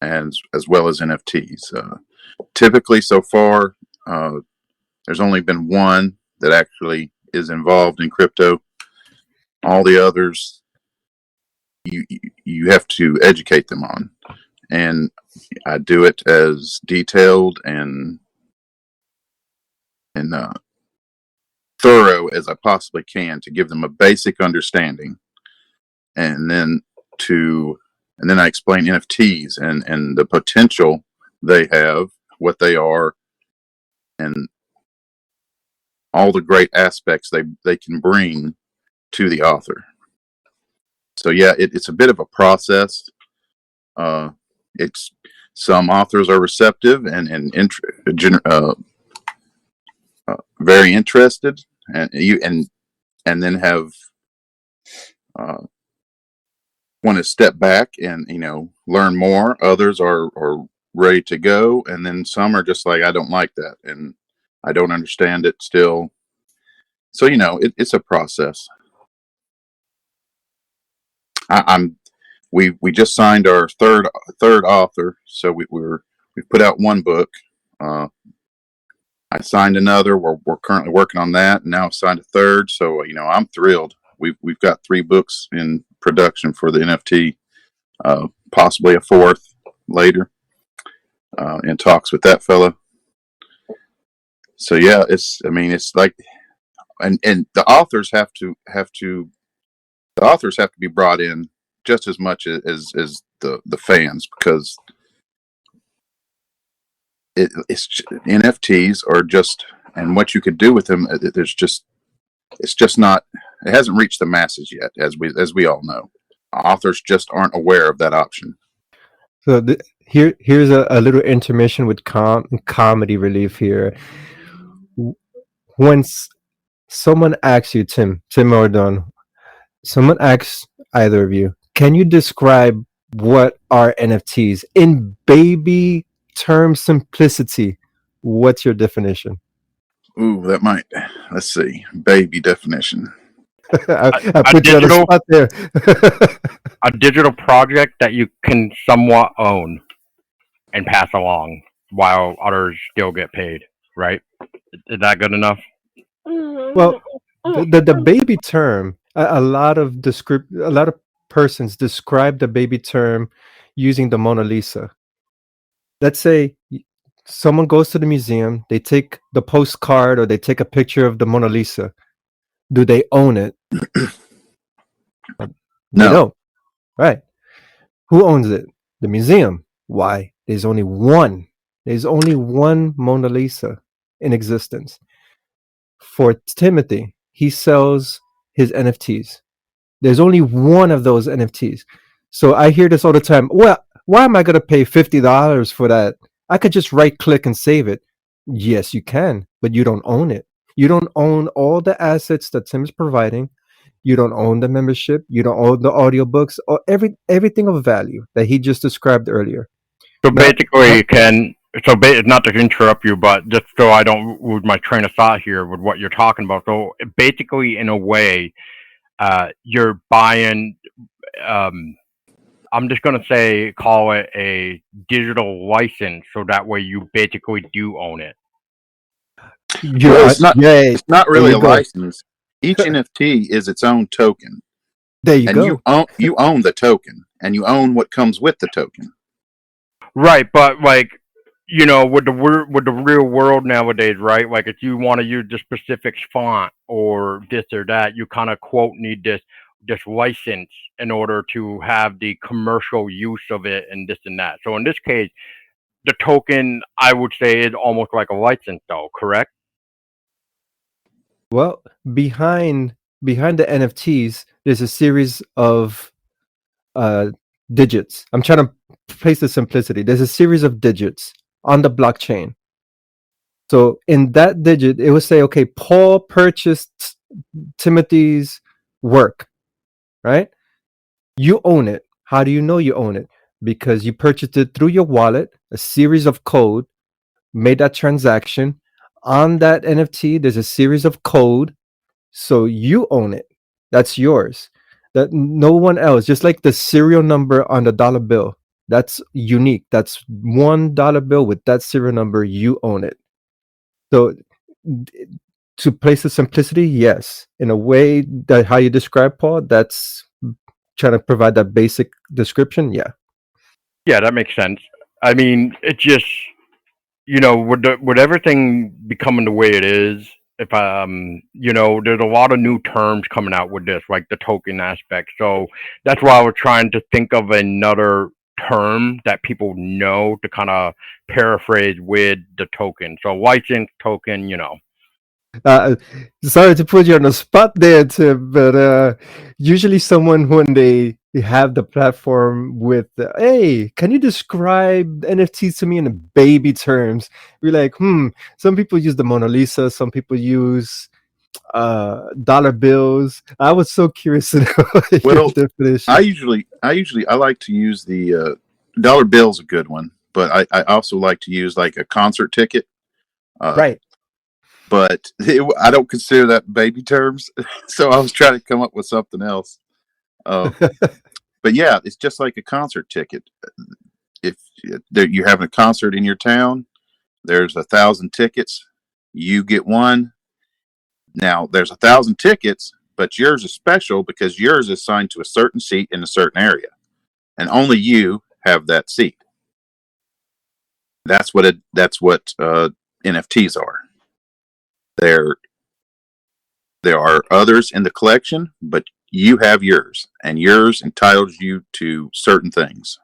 and as well as NFTs. Typically, so far, there's only been one that actually is involved in crypto. All the others, you have to educate them on, and I do it as detailed and thorough as I possibly can to give them a basic understanding, and then I explain NFTs and the potential they have, what they are, and all the great aspects they can bring to the author. So yeah, it's a bit of a process. It's some authors are receptive and very interested, and then have want to step back and learn more. Others are ready to go, and then some are just like, I don't like that and I don't understand it still. So it's a process. We just signed our third author, so we put out one book. I signed another. We're currently working on that, and now I've signed a third. So I'm thrilled. We've got 3 books in production for the NFT, possibly a 4th later, in talks with that fella. So yeah, it's like, and the authors have to be brought in just as much as the fans, because it's NFTs are just, and what you could do with them, it's just not, it hasn't reached the masses yet, as we all know. Authors just aren't aware of that option. So here's a little intermission with comedy relief here. When someone asks you, Tim or Don, someone asks either of you, can you describe what are NFTs in baby term simplicity? What's your definition? Ooh, let's see, baby definition. I put you on the spot there. A digital project that you can somewhat own and pass along. while others still get paid, right? Is that good enough? Well, the baby term, a lot of persons describe the baby term using the Mona Lisa. Let's say someone goes to the museum, they take the postcard or they take a picture of the Mona Lisa. Do they own it? They No. don't. Right. Who owns it? The museum. Why? There's only one. There's only one Mona Lisa in existence. For Timothy, he sells his NFTs. There's only one of those NFTs. So I hear this all the time. Well, why am I going to pay $50 for that? I could just right click and save it. Yes, you can, but you don't own it. You don't own all the assets that Tim is providing. You don't own the membership. You don't own the audiobooks or everything of value that he just described earlier. So Now, basically, not to interrupt you, but just so I don't lose my train of thought here with what you're talking about. So basically, in a way, you're buying. Um, I'm just gonna say, call it a digital license, so that way you basically do own it. Well, yay, it's not there really you a go. license. Each NFT is its own token, There you and go. you own the token, and you own what comes with the token. Right, but like, with the real world nowadays, right? Like, if you want to use the specific font or this or that, you kind of quote need this license in order to have the commercial use of it and this and that. So in this case, the token I would say is almost like a license, though. Correct? Well, behind the NFTs, there's a series of uh, digits. I'm trying to place the simplicity. There's a series of digits on the blockchain. So in that digit, it will say, okay, Paul purchased Timothy's work, right? You own it. How do you know you own it? Because you purchased it through your wallet, a series of code, made that transaction. On that NFT, there's a series of code. So you own it. That's yours. That no one else, just like the serial number on the dollar bill, that's unique. That's $1 bill with that serial number. You own it. So to place the simplicity, yes, in a way that how you describe Paul, that's trying to provide that basic description. Yeah. Yeah, that makes sense. I mean, it just with everything becoming the way it is, if there's a lot of new terms coming out with this, like the token aspect. So that's why I was trying to think of another term that people know to kind of paraphrase with the token. So license token. Uh, Sorry to put you on the spot there, Tim, but usually someone when they have the platform with, hey, can you describe NFTs to me in baby terms? We're like, some people use the Mona Lisa, some people use dollar bills. I was so curious to know your Well, definition. I like to use the dollar bill's a good one, but I also like to use like a concert ticket. Right. But I don't consider that baby terms, so I was trying to come up with something else. But yeah, it's just like a concert ticket. If you're having a concert in your town, there's 1,000 tickets. You get one. Now there's 1,000 tickets, but yours is special because yours is assigned to a certain seat in a certain area, and only you have that seat. That's what NFTs are. There are others in the collection, but you have yours, and yours entitles you to certain things.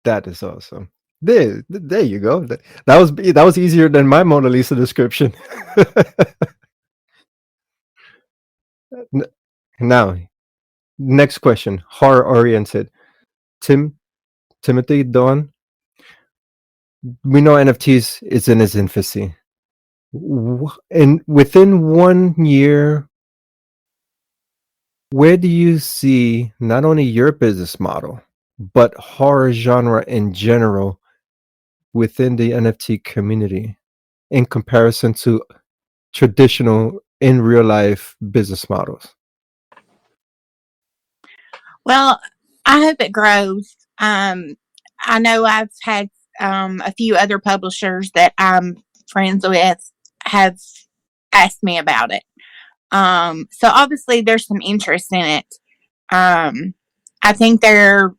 That is awesome. There you go. That was easier than my Mona Lisa description. Now, next question, horror oriented. Timothy, Dawn, we know NFTs is in its infancy. And within 1 year, where do you see not only your business model, but horror genre in general within the NFT community in comparison to traditional in real life business models? Well, I hope it grows. I know I've had a few other publishers that I'm friends with have asked me about it. So obviously there's some interest in it. I think they're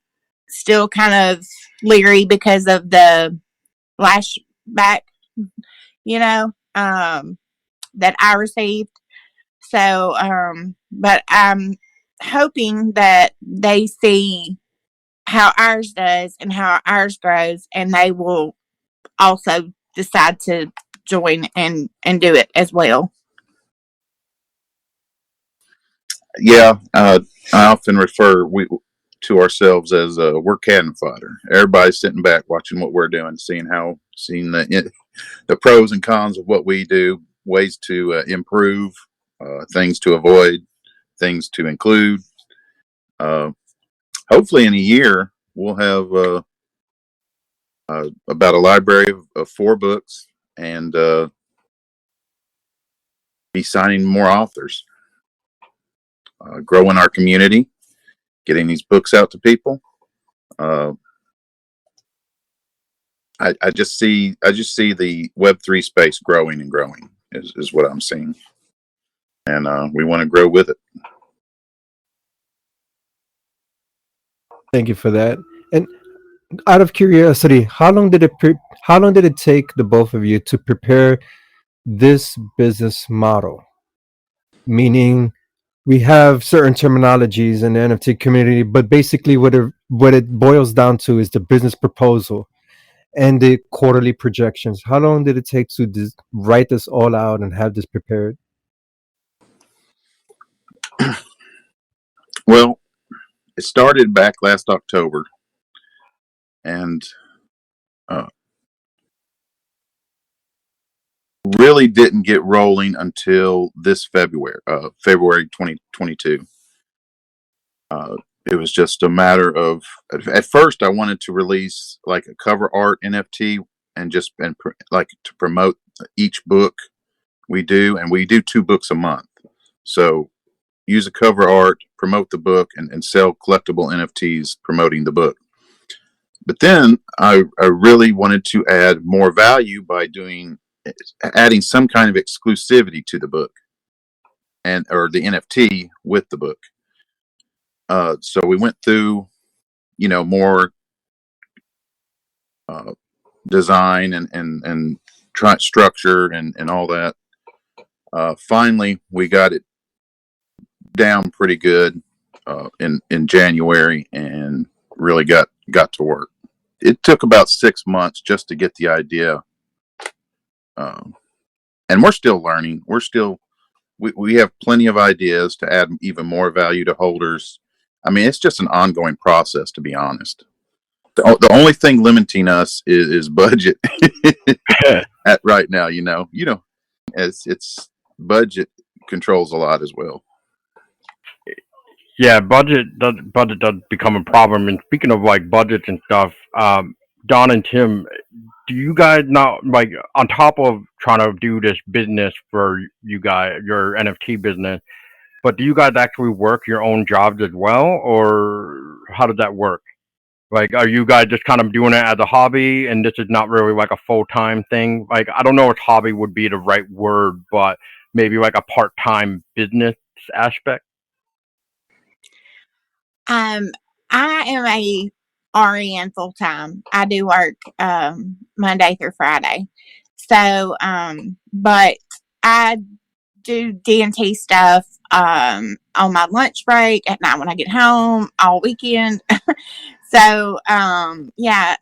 still kind of leery because of the flashback, that I received. So, but I'm hoping that they see how ours does and how ours grows, and they will also decide to join and do it as well. Yeah, I often refer to ourselves as we're cannon fodder. Everybody's sitting back watching what we're doing, seeing the pros and cons of what we do, ways to improve, things to avoid, things to include. Hopefully, in a year, we'll have about a library of 4 books and be signing more authors, growing our community, getting these books out to people. I just see the Web3 space growing and growing is what I'm seeing, and we want to grow with it. Thank you for that. And out of curiosity, how long did it take the both of you to prepare this business model? Meaning, we have certain terminologies in the NFT community, but basically what it boils down to is the business proposal and the quarterly projections. How long did it take to write this all out and have this prepared? Well, it started back last October, and really didn't get rolling until this February 2022. It was just a matter of, at first I wanted to release like a cover art NFT and like to promote each book we do, and we do 2 books a month. So use a cover art, promote the book, and sell collectible NFTs promoting the book. But then I really wanted to add more value by adding some kind of exclusivity to the book or the NFT with the book. So we went through, more design and structure and all that. Finally, we got it down pretty good in January and really got to work. It took about 6 months just to get the idea, and we're still learning. We have plenty of ideas to add even more value to holders. I mean, it's just an ongoing process, to be honest. The only thing limiting us is budget at right now. As it's budget controls a lot as well. Yeah, budget does become a problem. And speaking of like budgets and stuff, Don and Tim, do you guys not like on top of trying to do this business for you guys, your NFT business? But do you guys actually work your own jobs as well, or how does that work? Like, are you guys just kind of doing it as a hobby, and this is not really like a full-time thing? Like, I don't know if hobby would be the right word, but maybe like a part-time business aspect. I am a RN full time. I do work Monday through Friday. So, but I do D&T stuff on my lunch break, at night when I get home, all weekend. So, yeah,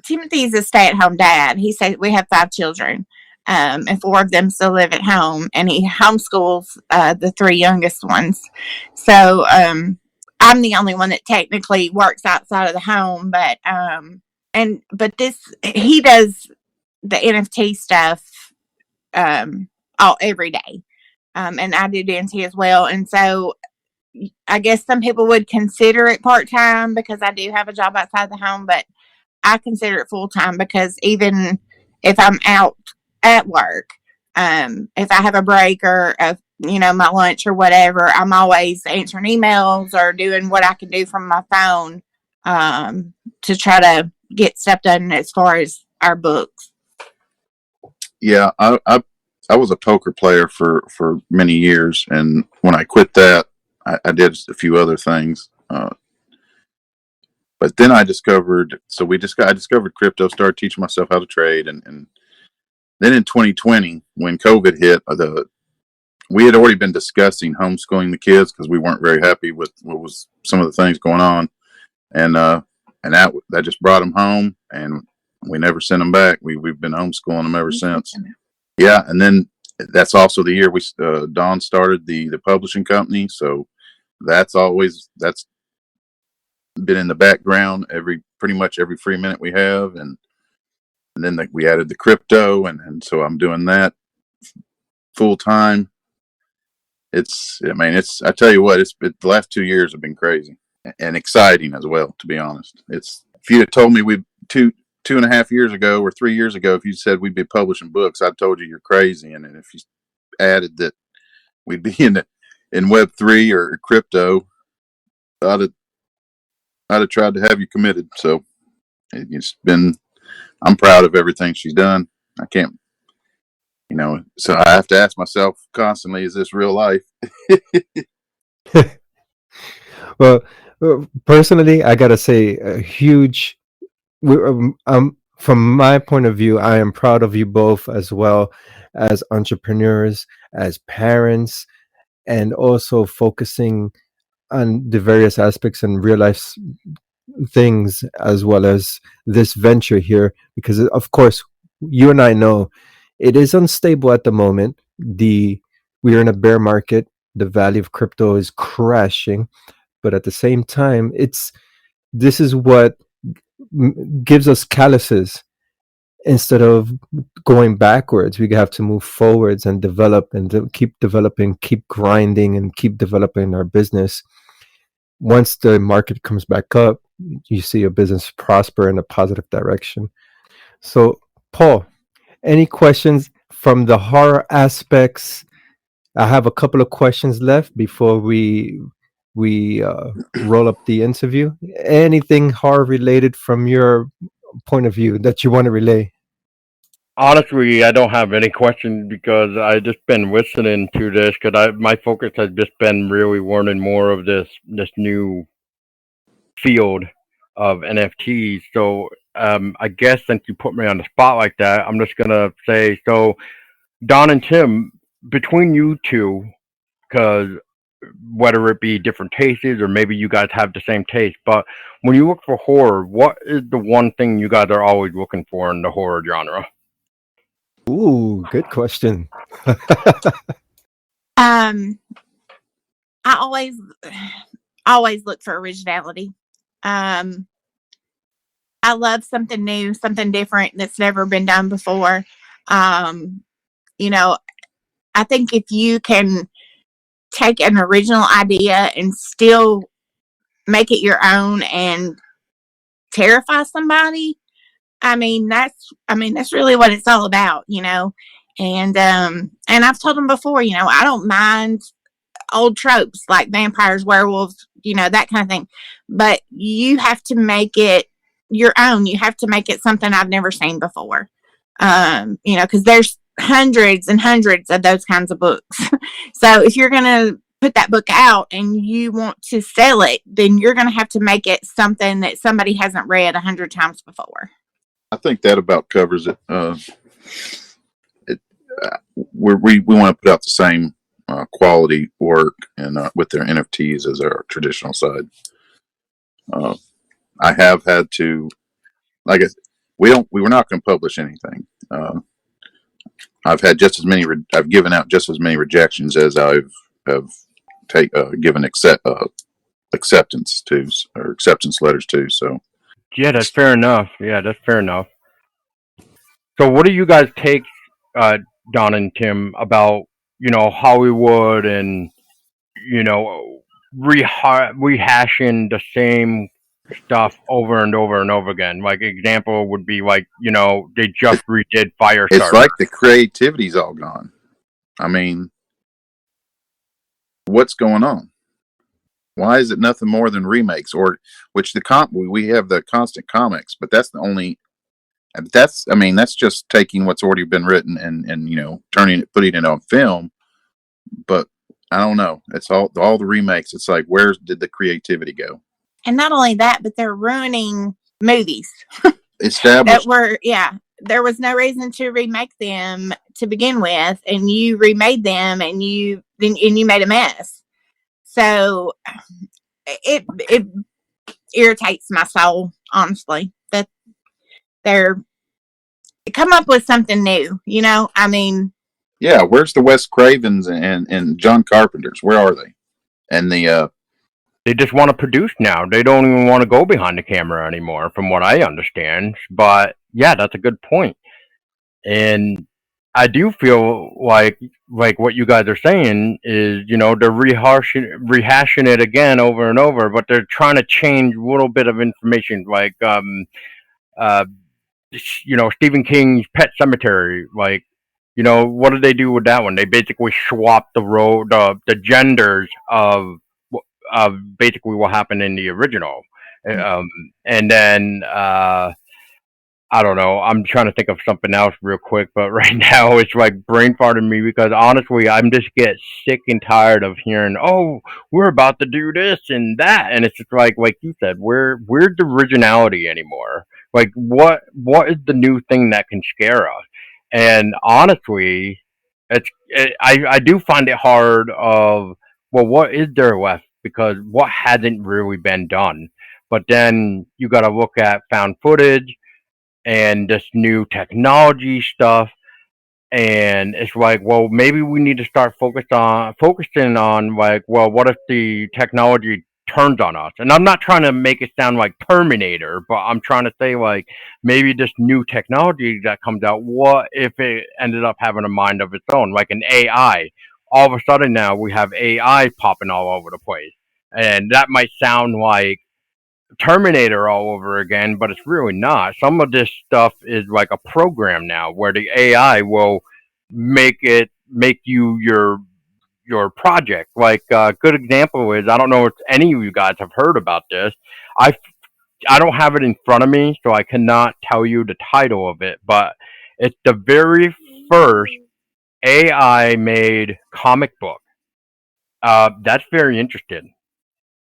Timothy's a stay-at-home dad. He said we have 5 children, and 4 of them still live at home, and he homeschools the 3 youngest ones. So I'm the only one that technically works outside of the home, but he does the NFT stuff every day, and I do DNT as well, and so I guess some people would consider it part-time because I do have a job outside the home, but I consider it full-time because even if I'm out at work, if I have a break or my lunch or whatever, I'm always answering emails or doing what I can do from my phone to try to get stuff done as far as our books. Yeah, I was a poker player for many years, and when I quit that, I did a few other things. But then I discovered, I discovered crypto, started teaching myself how to trade, and then in 2020, when COVID hit, we had already been discussing homeschooling the kids because we weren't very happy with what was some of the things going on, and that just brought them home, and we never sent them back. We've been homeschooling them ever since. Yeah, and then that's also the year Dawn started the publishing company, so that's been in the background pretty much every free minute we have, and then we added the crypto, and so I'm doing that full time. I tell you what, the last 2 years have been crazy and exciting as well, to be honest. If you'd have told me 2.5 years ago or 3 years ago, if you said we'd be publishing books, I'd told you you're crazy. And if you added that we'd be in Web3 or crypto, I'd have tried to have you committed. So I'm proud of everything she's done. I can't, so I have to ask myself constantly, is this real life? Well, personally, I gotta say, a huge. From my point of view, I am proud of you both as well as entrepreneurs, as parents, and also focusing on the various aspects and real life things as well as this venture here, because of course you and I know it is unstable at the moment. We are in a bear market. The value of crypto is crashing, but at the same time, this is what gives us calluses. Instead of going backwards, we have to move forwards and develop and keep developing, keep grinding, and keep developing our business. Once the market comes back up, you see your business prosper in a positive direction. So, Paul, any questions from the horror aspects? I have a couple of questions left before we roll up the interview. Anything horror related from your point of view that you want to relay? Honestly, I don't have any questions because I just been listening to this because my focus has just been really learning more of this new field of NFTs. So I guess since you put me on the spot like that, I'm just gonna say, so Don and Tim, between you two, because whether it be different tastes or maybe you guys have the same taste, but when you look for horror, what is the one thing you guys are always looking for in the horror genre? Ooh, good question. I always look for originality. I love something new, something different that's never been done before. You know, I think if you can take an original idea and still make it your own and terrify somebody, that's really what it's all about, And I've told them before, I don't mind old tropes like vampires, werewolves, that kind of thing. But you have to make it your own. You have to make it something I've never seen before. Because there's hundreds and hundreds of those kinds of books. So if you're going to put that book out and you want to sell it, then you're going to have to make it something that somebody hasn't read 100 times before. I think that about covers it. We want to put out the same quality work and with their NFTs as our traditional side. I have had to, like, we were not going to publish anything. I've had I've given out just as many rejections as I've given acceptance to, or acceptance letters to. So Yeah, that's fair enough. So what do you guys take, Don and Tim, about Hollywood and rehashing the same stuff over and over and over again? Like example would be like they just redid Firestarter. It's like the creativity's all gone. I mean, what's going on? Why is it nothing more than remakes? Or which we have the constant comics, but that's the only. That's just taking what's already been written and putting it on film. But I don't know. It's all the remakes. It's like, where did the creativity go? And not only that, but they're ruining movies Established. There was no reason to remake them to begin with, and you remade them, and you made a mess. So it irritates my soul, honestly, that they're come up with something new. Yeah, where's the Wes Cravens and John Carpenters? Where are they? And they just want to produce now. They don't even want to go behind the camera anymore, from what I understand. But yeah, that's a good point. And I do feel like what you guys are saying is, they're rehashing it again over and over, but they're trying to change a little bit of information, like uh, Stephen King's Pet Cemetery. Like, what did they do with that one? They basically swapped the genders of basically what happened in the original, and then I don't know. I'm trying to think of something else real quick, but right now it's like brain farting me because honestly, I'm just get sick and tired of hearing, "Oh, we're about to do this and that," and it's just like you said, where's the originality anymore? Like, what is the new thing that can scare us? And honestly, I do find it hard of, well, what is there left, because what hasn't really been done. But then you got to look at found footage and this new technology stuff, and it's like, well, maybe we need to start focusing on, like, well, what if the technology turns on us? And I'm not trying to make it sound like Terminator, but I'm trying to say, like, maybe this new technology that comes out, what if it ended up having a mind of its own, like an AI? All of a sudden now we have AI popping all over the place, and that might sound like Terminator all over again, but it's really not. Some of this stuff is like a program now, where the AI will make you your project. Like a good example is, I don't know if any of you guys have heard about this. I I don't have it in front of me, so I cannot tell you the title of it, but it's the very first AI made comic book. That's very interesting,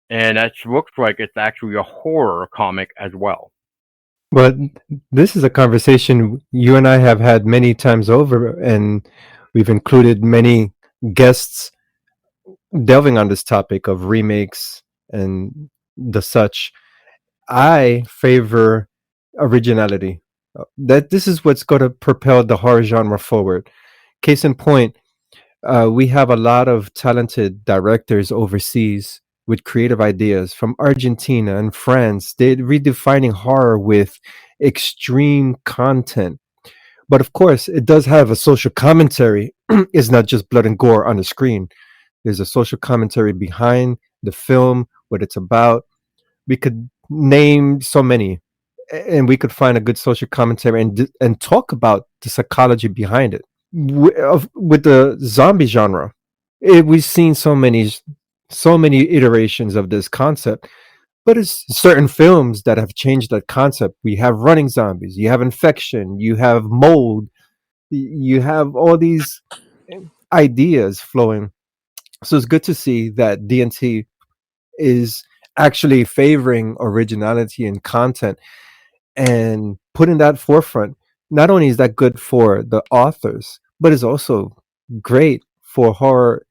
and it looks like it's actually a horror comic as well. But this is a conversation you and I have had many times over, and we've included many guests delving on this topic of remakes and the such. I favor originality. That this is what's going to propel the horror genre forward. Case in point, we have a lot of talented directors overseas with creative ideas from Argentina and France. They're redefining horror with extreme content. But of course, it does have a social commentary. It's not just blood and gore on the screen. There's a social commentary behind the film, what it's about. We could name so many, and we could find a good social commentary and talk about the psychology behind it. With the zombie genre, we've seen so many iterations of this concept, but it's certain films that have changed that concept. We have running zombies, you have infection, you have mold, you have all these ideas flowing. So it's good to see that DNT is actually favoring originality and content and putting that forefront. Not only is that good for the authors, but it's also great for horror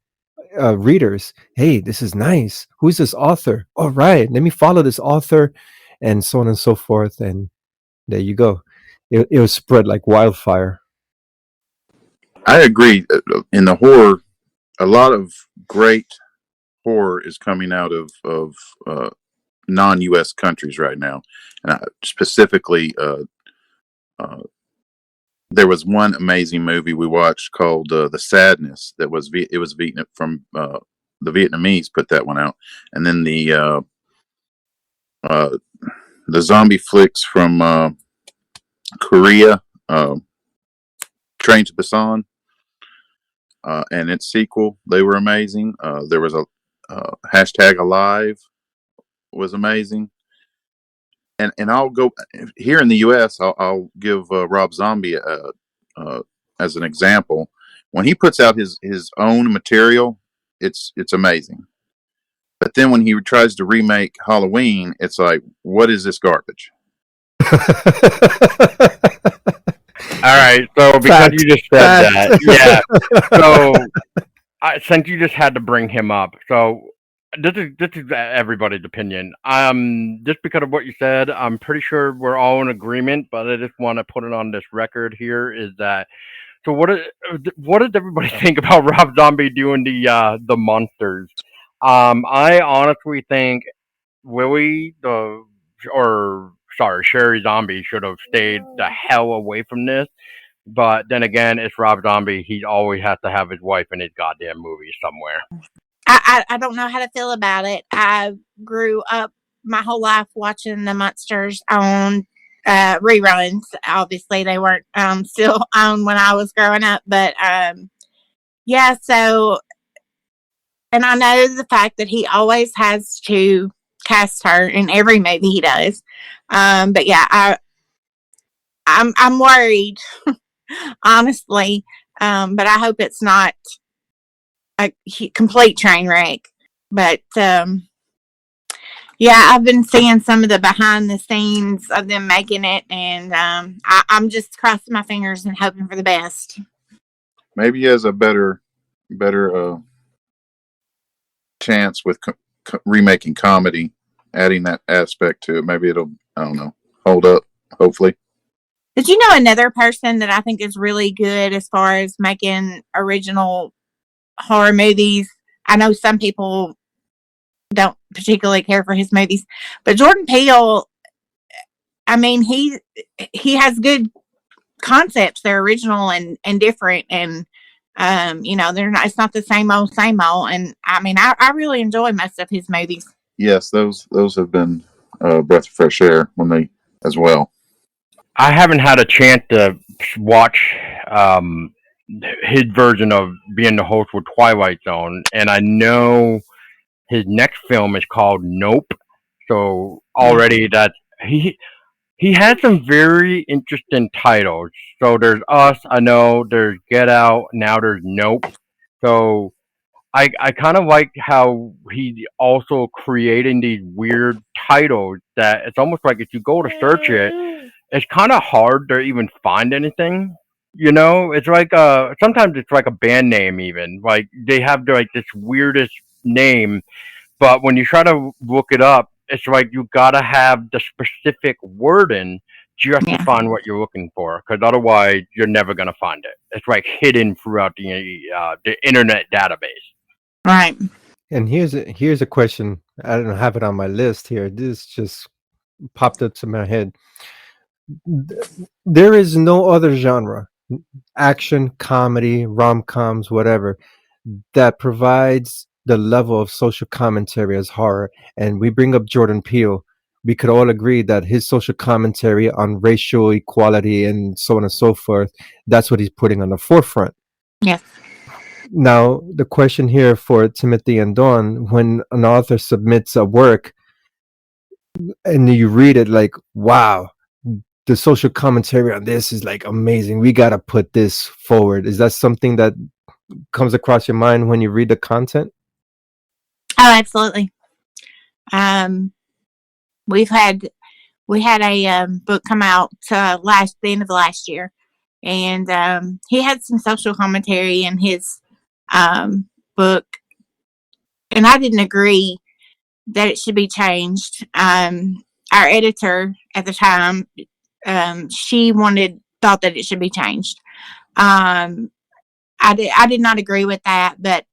readers. Hey, this is nice. Who's this author? All right, let me follow this author, and so on and so forth. And there you go. It was spread like wildfire. I agree. In the horror, a lot of great horror is coming out of non-U.S. countries right now, and specifically, there was one amazing movie we watched called "The Sadness." That was it was Vietnam from the Vietnamese put that one out, and then uh, the zombie flicks from Korea, Train to Busan, and its sequel. They were amazing. There was hashtag alive was amazing. And I'll go here in the U.S. I'll give Rob Zombie as an example. When he puts out his own material, it's amazing. But then when he tries to remake Halloween, it's like, what is this garbage? All right, so because Fact. you just said that, yeah. So since you just had to bring him up, so this is everybody's opinion. Just because of what you said, I'm pretty sure we're all in agreement. But I just want to put it on this record here is that. So what does everybody think about Rob Zombie doing the monsters? I honestly think Willie Sherry Zombie should have stayed the hell away from this. But then again, it's Rob Zombie. He always has to have his wife in his goddamn movie somewhere. I don't know how to feel about it. I grew up my whole life watching the monsters on reruns. Obviously, they weren't still on when I was growing up, but yeah. So, and I know the fact that he always has to cast her in every movie he does. But yeah, I'm worried, honestly. But I hope it's not a complete train wreck. But yeah, I've been seeing some of the behind the scenes of them making it, and I'm just crossing my fingers and hoping for the best. Maybe he has a better chance with remaking comedy, adding that aspect to it. Maybe it'll, I don't know, hold up, hopefully. Did you know another person that I think is really good as far as making original horror movies? I know some people don't particularly care for his movies, but Jordan Peele, I mean, he has good concepts. They're original and different, and they're not. It's not the same old. And I mean, I really enjoy most of his movies. Yes, those have been a breath of fresh air when they as well. I haven't had a chance to watch his version of being the host with Twilight Zone, and I know his next film is called Nope. So already that he had some very interesting titles. So there's Us, I know. There's Get Out. Now there's Nope. So I kind of like how he also creating these weird titles that it's almost like if you go to search it, it's kind of hard to even find anything. You know, it's like sometimes it's like a band name even. Like they have like this weirdest name, but when you try to look it up, it's like you gotta have the specific wording just to find what you're looking for, because otherwise you're never gonna find it. It's like hidden throughout the internet database. Right. And here's a question. I don't have it on my list here. This just popped up to my head. There is no other genre, action, comedy, rom-coms, whatever, that provides the level of social commentary as horror. And we bring up Jordan Peele. We could all agree that his social commentary on racial equality and so on and so forth, that's what he's putting on the forefront. Yes. Now, the question here for Timothy and Dawn, when an author submits a work and you read it like, wow, the social commentary on this is like amazing. We got to put this forward. Is that something that comes across your mind when you read the content? Oh, absolutely. We had a book come out the end of last year, and he had some social commentary in his book, and I didn't agree that it should be changed. Our editor at the time, she thought that it should be changed. I did not agree with that, but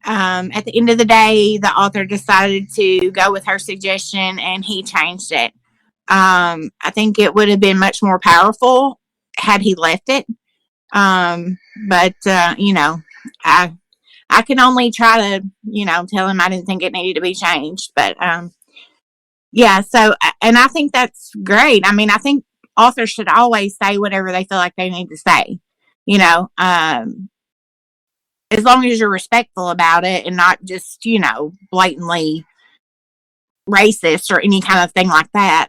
at the end of the day, the author decided to go with her suggestion, and he changed it. I think it would have been much more powerful had he left it. But I can only try to, tell him I didn't think it needed to be changed. But yeah, so, and I think that's great. I mean, I think authors should always say whatever they feel like they need to say. as long as you're respectful about it and not just, blatantly racist or any kind of thing like that.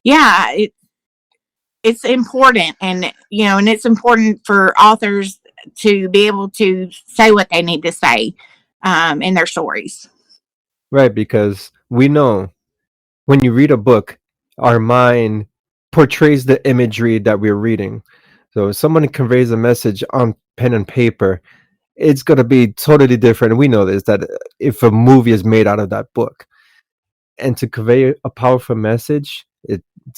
Yeah, it's important, and and it's important for authors to be able to say what they need to say in their stories. Right, because we know when you read a book, our mind portrays the imagery that we're reading. So if someone conveys a message on pen and paper, it's going to be totally different. We know this, that if a movie is made out of that book, and to convey a powerful message,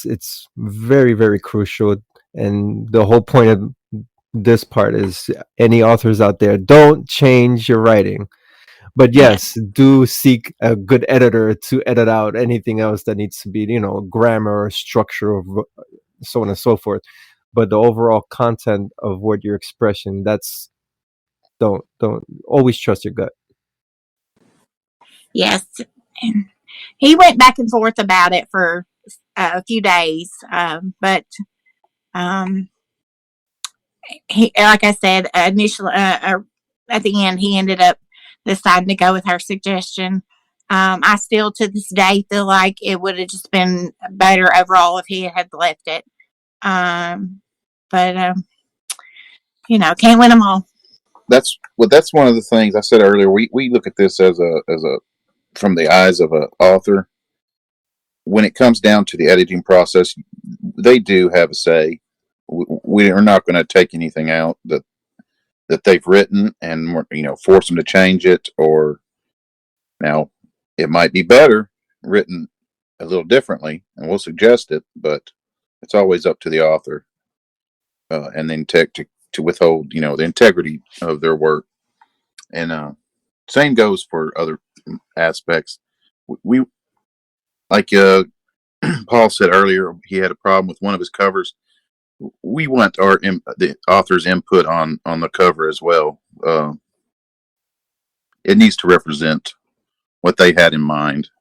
it's very, very crucial. And the whole point of this part is, any authors out there, don't change your writing. But Yeah. yes, do seek a good editor to edit out anything else that needs to be, grammar, structure, so on and so forth. But the overall content of what you're expressing, that's don't always trust your gut. Yes. And he went back and forth about it for a few days, but he, like I said, initially, at the end, he ended up deciding to go with her suggestion. I still, to this day, feel like it would have just been better overall if he had left it. But can't win them all. That's one of the things I said earlier. We look at this as a from the eyes of an author. When it comes down to the editing process, they do have a say. We are not going to take anything out that they've written and force them to change it. Or now it might be better written a little differently, and we'll suggest it, but it's always up to the author and then to withhold the integrity of their work. And same goes for other aspects. We like Paul said earlier, he had a problem with one of his covers. We want the author's input on the cover as well. It needs to represent what they had in mind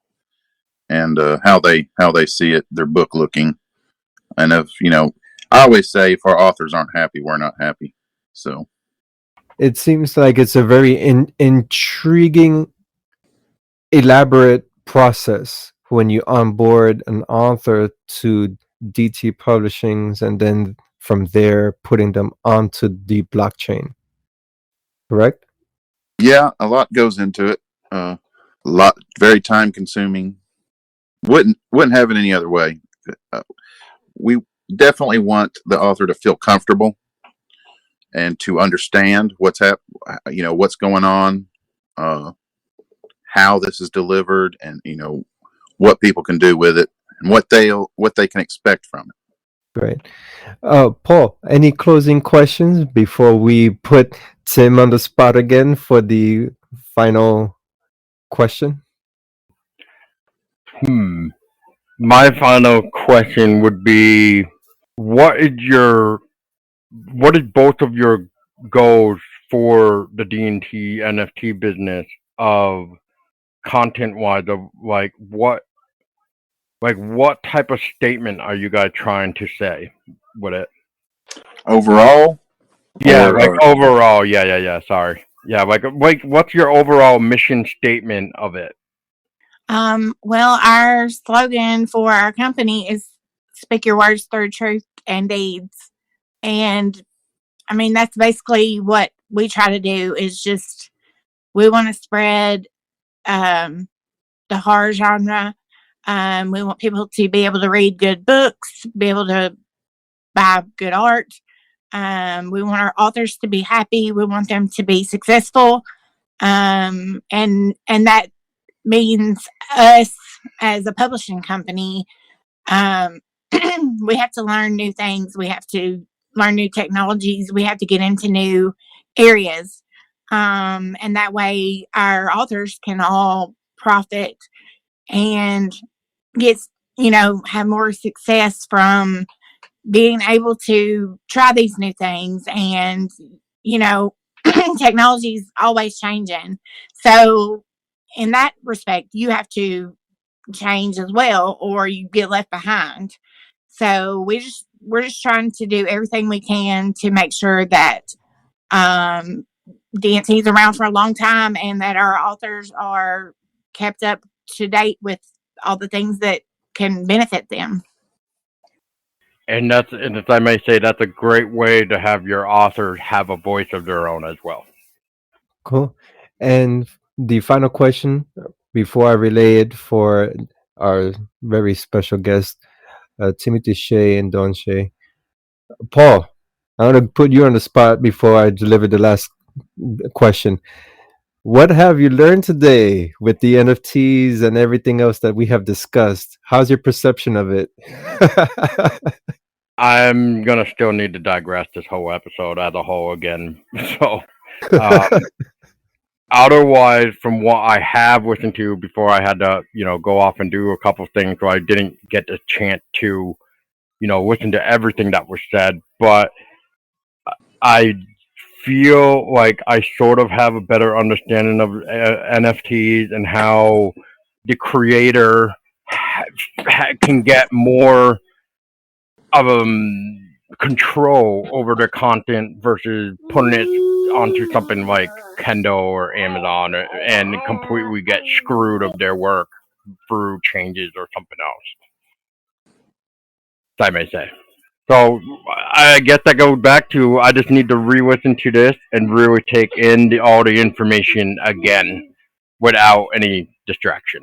and how they see it, their book looking. And if I always say, if our authors aren't happy, we're not happy. So It seems like it's a very intriguing, elaborate process when you onboard an author to DT Publishings, and then from there putting them onto the blockchain. Correct? yeah, a lot goes into it. A lot, very time consuming. Wouldn't have it any other way. We definitely want the author to feel comfortable and to understand what's what's going on, how this is delivered, and what people can do with it, and what they can expect from it. Great. Paul, any closing questions before we put Tim on the spot again for the final question? My final question would be, what is both of your goals for the D&T NFT business, of content wise, of what type of statement are you guys trying to say with it? Overall? Yeah, overall. Yeah. Sorry. Yeah, what's your overall mission statement of it? Well, our slogan for our company is "Speak your words through truth and deeds," and I mean that's basically what we try to do. Is just we want to spread the horror genre. We want people to be able to read good books, be able to buy good art. We want our authors to be happy. We want them to be successful, and that means us as a publishing company. We have to learn new things. We have to learn new technologies. We have to get into new areas, and that way our authors can all profit and get have more success from being able to try these new things. And technology is always changing, so in that respect you have to change as well or you get left behind. So we're just trying to do everything we can to make sure that D&T is around for a long time, and that our authors are kept up to date with all the things that can benefit them. And if I may say, that's a great way to have your authors have a voice of their own as well. Cool. And the final question before I relay it for our very special guest, Timothy Shea and Don Shea. Paul, I want to put you on the spot before I deliver the last question. What have you learned today with the NFTs and everything else that we have discussed? How's your perception of it? I'm gonna still need to digress this whole episode as a whole again. So, um, otherwise, from what I have listened to before, I had to, go off and do a couple things, so I didn't get the chance to, listen to everything that was said. But I feel like I sort of have a better understanding of NFTs and how the creator can get more of control over their content versus putting it onto something like Kindle or Amazon and completely get screwed of their work through changes or something else, I may say. So I guess that goes back to I just need to re-listen to this and really take in all the information again without any distraction.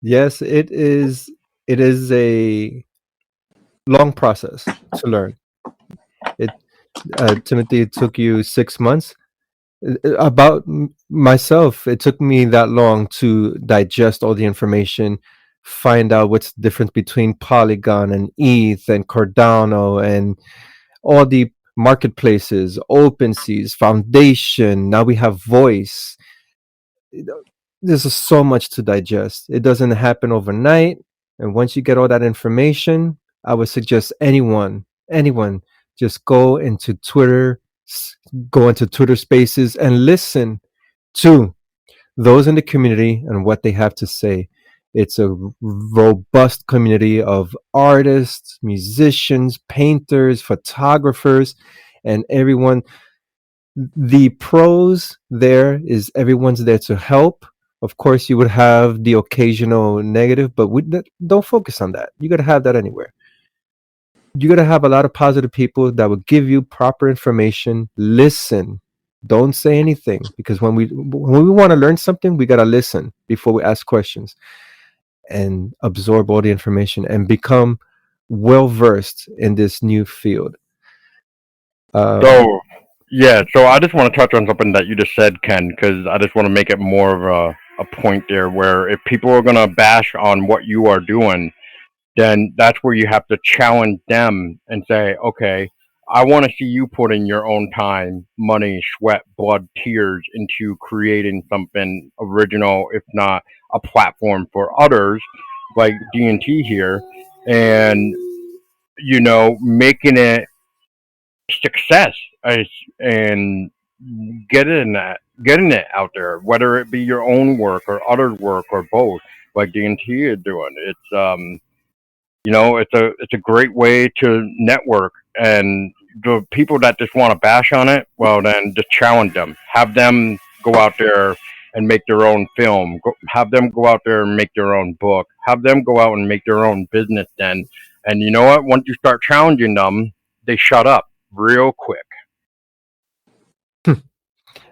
Yes, it is. It is a long process to learn. Timothy, it took you 6 months. About myself, it took me that long to digest all the information, find out what's the difference between Polygon and ETH and Cardano and all the marketplaces, OpenSeas, Foundation. Now we have Voice. There's just so much to digest. It doesn't happen overnight. And once you get all that information, I would suggest anyone, just go into Twitter Spaces and listen to those in the community and what they have to say. It's a robust community of artists, musicians, painters, photographers, and everyone. The pros there is everyone's there to help. Of course, you would have the occasional negative, but don't focus on that. You got to have that anywhere. You got to have a lot of positive people that will give you proper information. Listen. Don't say anything, because when we want to learn something, we got to listen before we ask questions and absorb all the information and become well versed in this new field. So I just want to touch on something that you just said, Ken, because I just want to make it more of a point there where if people are going to bash on what you are doing, then that's where you have to challenge them and say, okay, I want to see you put in your own time, money, sweat, blood, tears into creating something original, if not a platform for others like D&T here, and making it success and getting it out there, whether it be your own work or other work or both, like D&T is doing. It's a great way to network, and the people that just want to bash on it, well, then just challenge them. Have them go out there and make their own film. Have them go out there and make their own book. Have them go out and make their own business then. And you know what? Once you start challenging them, they shut up real quick.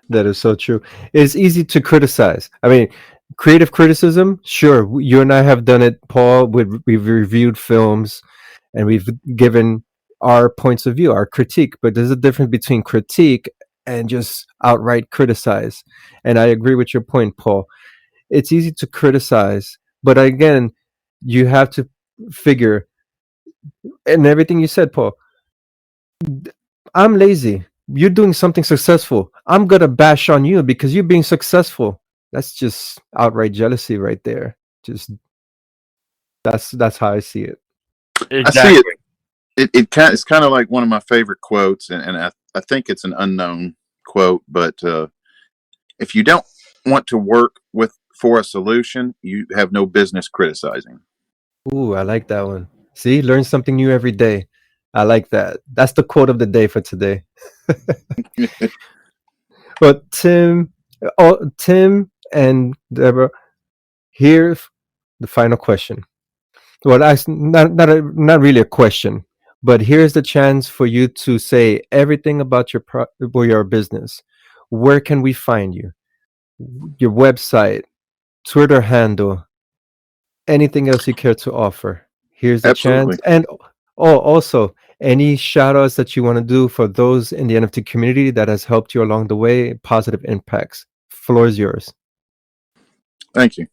That is so true. It's easy to criticize. I mean, creative criticism, sure. You and I have done it, Paul. We've reviewed films and we've given our points of view, our critique. But there's a difference between critique and just outright criticize. And I agree with your point, Paul. It's easy to criticize, but again, you have to figure, and everything you said, Paul, I'm lazy. You're doing something successful. I'm going to bash on you because you're being successful. That's just outright jealousy right there. Just that's how I see it. Exactly. I see it. It's kind of like one of my favorite quotes, and I think it's an unknown quote, but if you don't want to work for a solution, you have no business criticizing. Ooh, I like that one. See, learn something new every day. I like that. That's the quote of the day for today. But Tim and Deborah, here's the final question. Well, that's not really a question, but here's the chance for you to say everything about your business. Where can we find you? Your website, Twitter handle, anything else you care to offer? Here's the chance. Absolutely. And also, any shout outs that you want to do for those in the NFT community that has helped you along the way, positive impacts. Floor is yours. Thank you.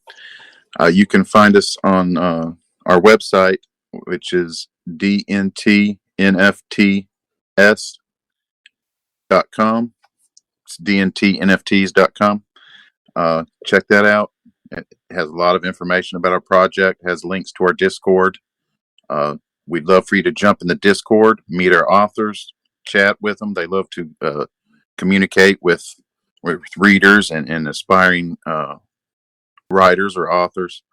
You can find us on our website, which is dntnfts.com. It's dntnfts.com. Check that out. It has a lot of information about our project, has links to our Discord. We'd love for you to jump in the Discord, meet our authors, chat with them. They love to communicate with readers and aspiring writers or authors.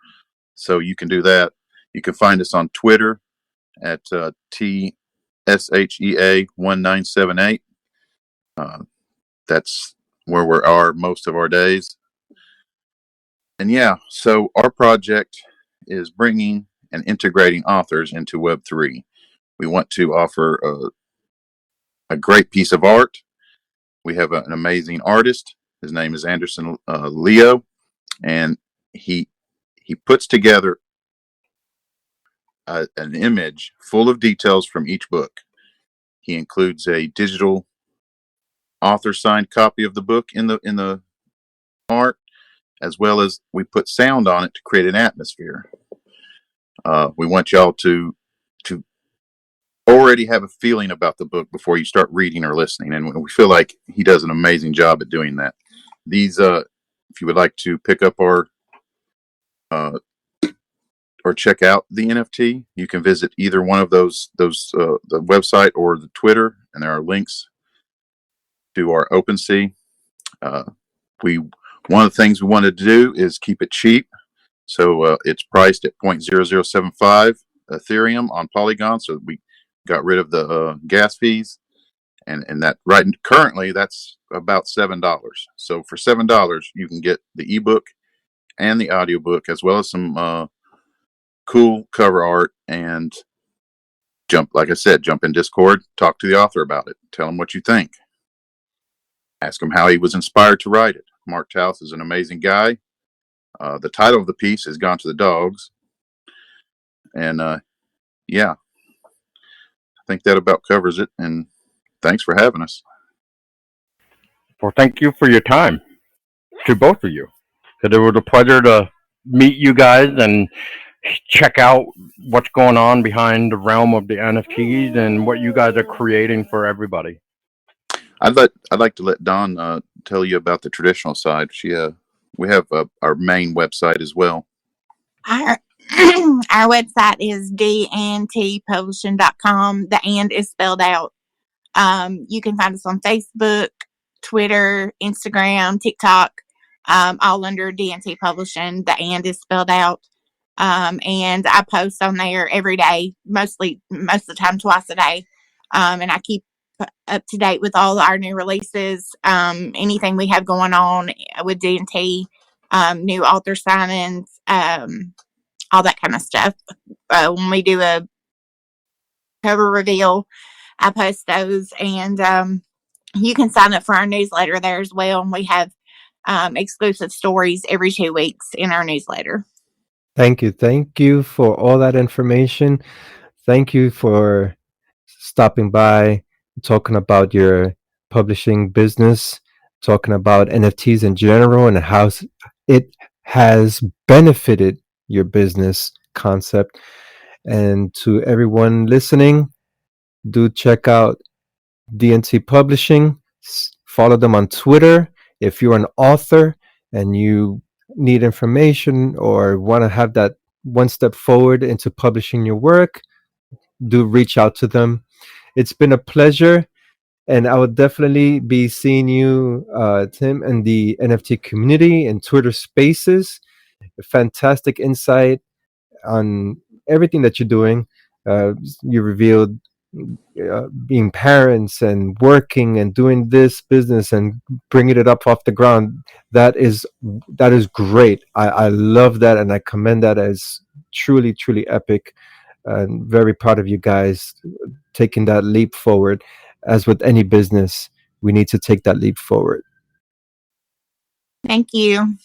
So you can do that. You can find us on Twitter at TSHEA1978. That's where we are most of our days. And yeah, so our project is bringing and integrating authors into Web3. We want to offer a great piece of art. We have an amazing artist. His name is Anderson Leo, and he puts together an image full of details from each book. He includes a digital author signed copy of the book in the art, as well as we put sound on it to create an atmosphere. We want y'all to already have a feeling about the book before you start reading or listening, and we feel like he does an amazing job at doing that. These, if you would like to pick up our or check out the NFT, you can visit either one of those the website or the Twitter, and there are links to our OpenSea. One of the things we wanted to do is keep it cheap, so it's priced at 0.0075 Ethereum on Polygon. So we got rid of the gas fees, and that currently that's about $7. So for $7, you can get the ebook and the audiobook, as well as some cool cover art, and jump in Discord, talk to the author about it, tell him what you think, ask him how he was inspired to write it. Mark Taus is an amazing guy. The title of the piece is Gone to the Dogs. And yeah, I think that about covers it. And thanks for having us. Well, thank you for your time, to both of you. Because it was a pleasure to meet you guys and check out what's going on behind the realm of the NFTs and what you guys are creating for everybody. I'd like to let Dawn tell you about the traditional side. We have our main website as well. Our our website is dntpublishing.com. The and is spelled out. You can find us on Facebook, Twitter, Instagram, TikTok, all under DNT Publishing. The and is spelled out. And I post on there every day, most of the time twice a day. And I keep up to date with all our new releases, anything we have going on with D&T, new author signings, all that kind of stuff. When we do a cover reveal, I post those, and you can sign up for our newsletter there as well. And we have exclusive stories every 2 weeks in our newsletter. Thank you for all that information. Thank you for stopping by, talking about your publishing business, talking about NFTs in general and how it has benefited your business concept. And to everyone listening, do check out DNT Publishing. Follow them on Twitter. If you're an author and you need information or want to have that one step forward into publishing your work, do reach out to them. It's been a pleasure, and I would definitely be seeing you, Tim, and the NFT community and Twitter Spaces. Fantastic insight on everything that you're doing. You revealed being parents and working and doing this business and bringing it up off the ground. That is great. I love that, and I commend that as truly, truly epic. And very proud of you guys taking that leap forward. As with any business, we need to take that leap forward. Thank you.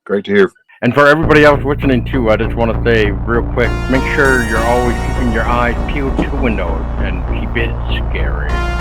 Great to hear. And for everybody else listening too, I just want to say real quick, make sure you're always keeping your eyes peeled to the windows and keep it scary.